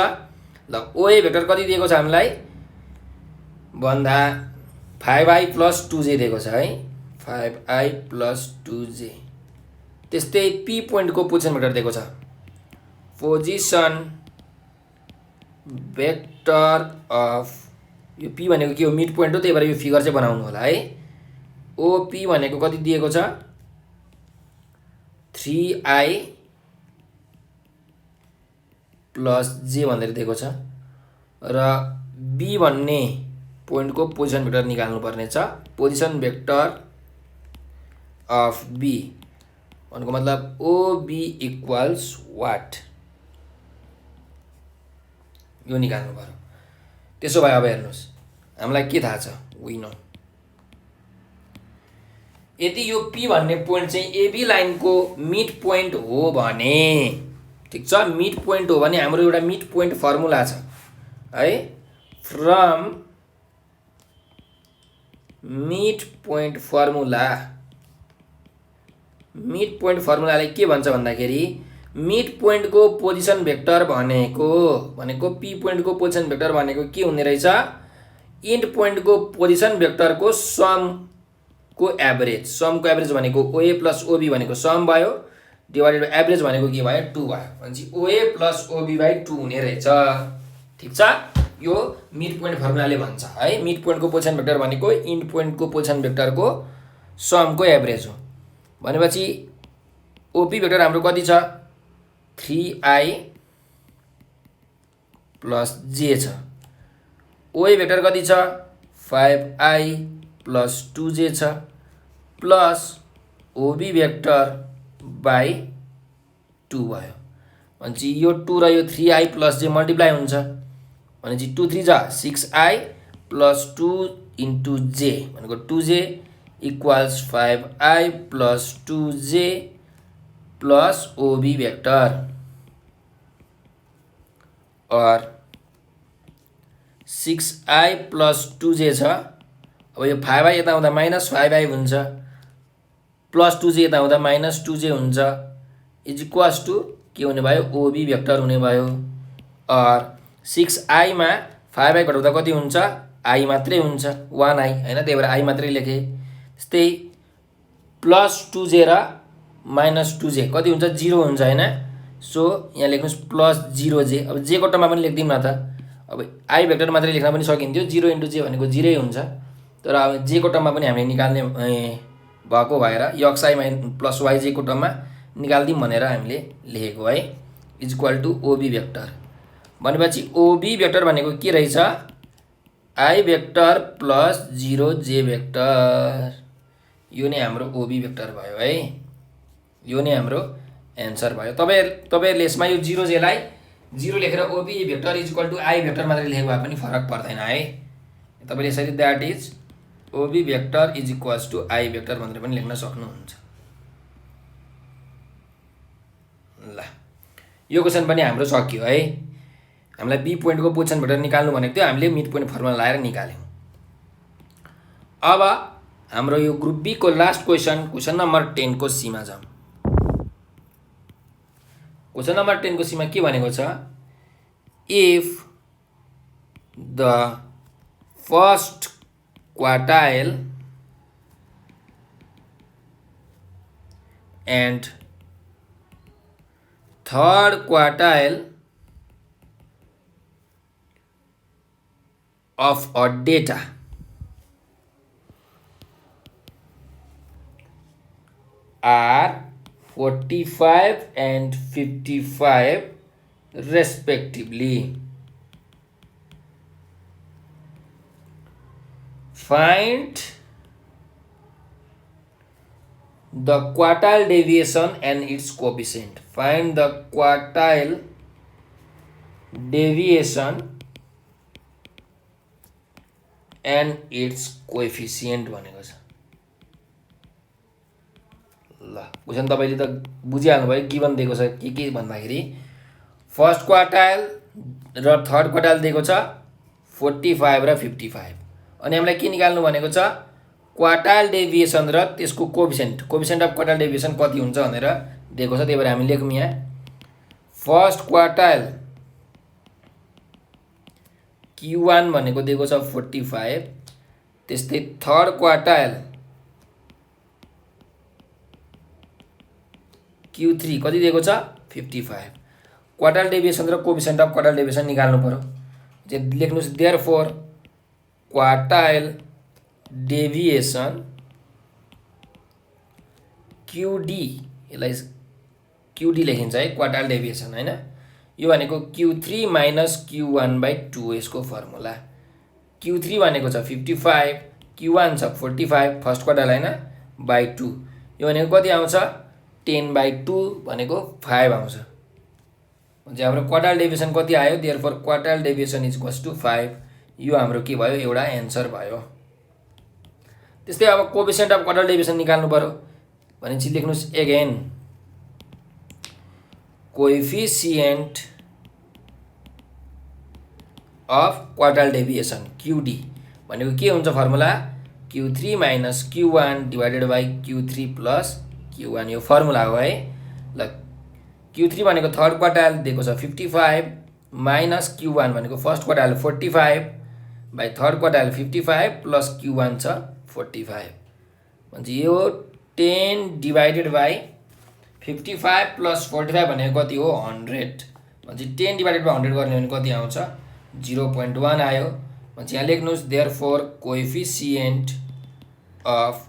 ल ओए भेक्टर कति दिएको छ हामीलाई भन्दा 5i प्लस 2j दिएको छ है, 5i प्लस 2j। त्यस्तै पी पोइन्टको पोजिसन भेक्टर दिएको छ, पोजिसन भेक्टर अफ यो पी भनेको के हो मिड पोइन्ट हो, त्यही भएर यो फिगर चाहिँ बनाउनु होला है। ओपी भनेको कति दिएको छ 3i प्लस j भनेर दिएको छ र बी भन्ने पोइन्टको पोजिसन भेक्टर निकाल्नु पर्ने छ। पोजिसन भेक्टर अफ बी भनेको मतलब ओबी इक्वल्स वाट, यो निकाल्नु पर्यो। त्यसो भए अब हेर्नुस् हामीलाई के थाहा छ वी नो यदि यो पी भन्ने पोइन्ट चाहिँ एबी लाइनको मिड पोइन्ट हो भने, ठीक छ, मिड पोइन्ट हो भने हाम्रो एउटा मिड पोइन्ट फर्मुला छ है। From mid point formula, mid point फर्मुलाले के भन्छ भन्दाखेरि मिड पोइन्टको पोजिसन भेक्टर भनेको पी पोइन्टको पोजिसन भेक्टर भनेको के हुने रहेछ इन्ड पोइन्टको पोजिसन भेक्टरको समको एभरेज। समको एभरेज भनेको ओए प्लस ओबी भनेको सम भयो, डिवाइडेड बाई एभरेज भनेको के भयो 2 भयो। भनेपछि ओए प्लस ओबी बाई 2 हुने रहेछ। ठीक छ, यो मिड पोइन्ट फर्मुलाले भन्छ है। मिड पोइन्टको पोजिसन भेक्टर भनेको इन्ड पोइन्टको पोजिसन भेक्टरको समको एभरेज हो। भनेपछि ओपी भेक्टर हाम्रो कति छ 3i प्लस जे छ। ओए भेक्टर कति छ 5i प्लस 2j छ प्लस ओबी भेक्टर बाई 2 भयो। भनेपछि यो 2 र यो 3i प्लस जे मल्टिप्लाई हुन्छ भनेपछि 2 3 जा 6i प्लस 2 इन्टु जे भनेको 2j equals 5i plus 2j plus OB vector और 6i प्लस 2j छ। अब यो 5i यता आउँदा माइनस 5i हुन्छ प्लस 2j यता आउँदा माइनस 2j हुन्छ इज इक्वल्स टु के हुने भयो ओबी भेक्टर हुने भयो। और 6i मा 5i घटाउँदा कति हुन्छ i मात्रै हुन्छ 1i हैन, त्यही भएर i मात्रै लेखे। त्यस्तै प्लस 2j र माइनस 2j कति हुन्छ 0 हुन्छ हैन, सो यहाँ लेख्नुस् प्लस 0j। अब j को टर्ममा पनि लेख्दिउँ न त। अब i भेक्टर मात्रै लेख्न पनि सकिन्थ्यो 0 इन्टु j भनेको 0 नै हुन्छ, तर अब j को टर्ममा पनि हामीले निकाल्ने भएको भएर xi प्लस yj को टर्ममा निकाल्दिउँ भनेर हामीले लेखेको है is equal to O B vector. भनेपछि ओबी भेक्टर भनेको के रहेछ i vector plus 0j vector. यो नै हाम्रो ओबी भेक्टर भयो है, यो नै हाम्रो एन्सर भयो। तपाईहरुले यसमा यो 0j लाई 0 लेखेर OB vector is equal to i vector मात्रै लेखेको भए पनि फरक पर्दैन है। तपाईले यसरी that is OB vector is equals to i vector भनेर पनि लेख्न सक्नुहुन्छ। ल यो क्वेशन पनि हाम्रो सकियो है। हामीलाई बी पोइन्ट को पोजिसन भेक्टर निकाल्नु भनेको थियो, हामीले मिड पोइन्ट फर्मुला लगाएर निकाल्यौं। अब हाम्रो यो ग्रुप बी को लास्ट क्वेशन नम्बर 10 को सी मा जाउँ। क्वेशन नम्बर 10 को सी मा के भनेको छ if the first quartile and third quartile of a data are 45 and 55 respectively, find the quartile deviation and its coefficient. Find the quartile deviation and its coefficient भनेको छ। ल क्वेशन तपाईले त बुझिहाल्नु भयो, गिवन दिएको छ के भन्दाखेरि फर्स्ट क्वार्टाइल र थर्ड क्वार्टाइल दिएको छ 45 र 55 अनि हामीलाई के निकाल्नु भनेको छ क्वार्टाइल डेभिएसन र त्यसको कोएफिसिएन्ट अफ क्वार्टाइल डेभिएसन कति हुन्छ भनेर दिएको छ। त्यही भएर हामी लेखौँ यहाँ फर्स्ट क्वार्टाइल Q1 भनेको दिएको छ 45, त्यस्तै थर्ड क्वार्टाइल Q3 कति दिएको छ 55। क्वार्टाइल डेभिएसन र कोएफिसिएन्ट अफ क्वार्टाइल डेभिएसन निकाल्नु पर्यो। जे लेख्नुस् देयरफोर क्वार्टाइल डेभिएसन QD, यसलाई QD लेखिन्छ है क्वार्टाइल डेभिएसन हैन। यो भनेको Q3 माइनस Q1 बाई 2 यसको फर्मुला। Q3 भनेको छ 55, Q1 छ 45 फर्स्ट क्वार्टाइल हैन बाई 2, यो भनेको कति आउँछ 10 बाई 2 भनेको 5 आउँछ। म्हणजे हाम्रो क्वार्टाइल डेभिएसन कति आयो therefore quartile deviation is equals to 5। यो हाम्रो के भयो एउटा एन्सर भयो। त्यस्तै अब कोएफिसिएन्ट अफ क्वार्टाइल डेभिएसन निकाल्नु पर्यो भनेपछि लेख्नुस् again coefficient of quartile deviation QD भनेको के हुन्छ formula Q3 minus Q1 divided by Q3 plus Q1 यो फर्मुला हो है। ल Q3 भनेको थर्ड क्वार्टाइल दिएको छ 55 माइनस Q1 भनेको first quartile 45 by third quartile 55 plus Q1 छ 45 भन्छ यो 10 डिवाइडेड बाई 55 प्लस 45 भनेको कति हो 100 भन्छ 10 डिवाइडेड बाई 100 गर्ने भने कति आउँछ 0.1 आयो। भन्छ यहाँ लेख्नुस् therefore coefficient of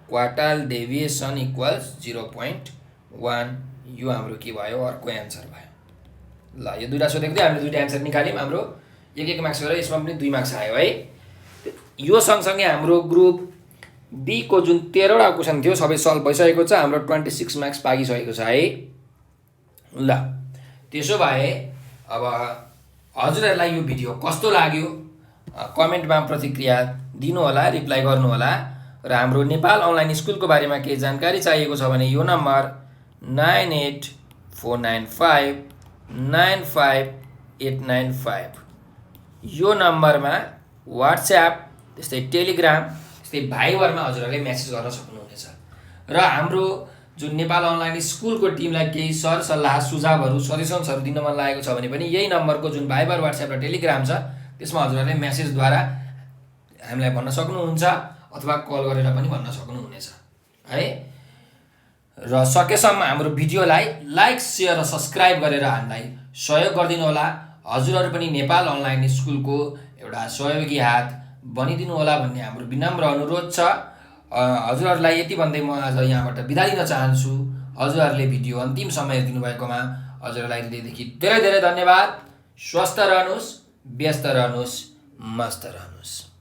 quartile deviation equals 0.1। यो हाम्रो के भयो अर्को एन्सर भयो। ल यो दुईवटा सोधेको थियो, हामीले दुईवटा एन्सर निकाल्यौँ। हाम्रो 1 मार्क्स गरेर यसमा पनि 2 मार्क्स आयो है। यो सँगसँगै हाम्रो ग्रुप बी को जुन 13वटा क्वेसन थियो सबै सल्भ भइसकेको छ। हाम्रो 26 मार्क्स पाकिसकेको छ है। ल त्यसो भए अब हजुरहरूलाई यो भिडियो कस्तो लाग्यो कमेन्टमा प्रतिक्रिया दिनु होला, रिप्लाई गर्नु होला। र हाम्रो नेपाल अनलाइन स्कुलको बारेमा केही जानकारी चाहिएको छ भने यो नम्बर 9849595895 यो नम्बरमा व्हाट्सएप त्यस्तै टेलिग्राम त्यस्तै भाइबरमा हजुरहरूले मेसेज गर्न सक्नुहुनेछ। र हाम्रो जुन नेपाल अनलाइन स्कुलको टिमलाई केही सरसल्लाह सुझावहरू सजेसन्सहरू दिन मन लागेको छ भने पनि यही नम्बरको जुन भाइबर व्हाट्सएप र टेलिग्राम छ त्यसमा हजुरहरूले मेसेजद्वारा हामीलाई भन्न सक्नुहुन्छ अथवा कल गरेर पनि भन्न सक्नुहुनेछ है। र सकेसम्म हाम्रो भिडियोलाई लाइक सेयर र सब्सक्राइब गरेर हामीलाई सहयोग गरिदिनु होला। हजुरहरू पनि नेपाल अनलाइन स्कुलको एउटा सहयोगी हात बनिदिनु होला भन्ने हाम्रो विनम्र अनुरोध छ। हजुरहरूलाई यति भन्दै म आज यहाँबाट बिदा दिन चाहन्छु। हजुरहरूले भिडियो अन्तिमसम्म हेरिदिनु भएकोमा हजुरहरूलाई हृदयदेखि धेरै धेरै धन्यवाद। स्वस्थ रहनुहोस्, व्यस्त रहनुहोस्, मस्त रहनुहोस्।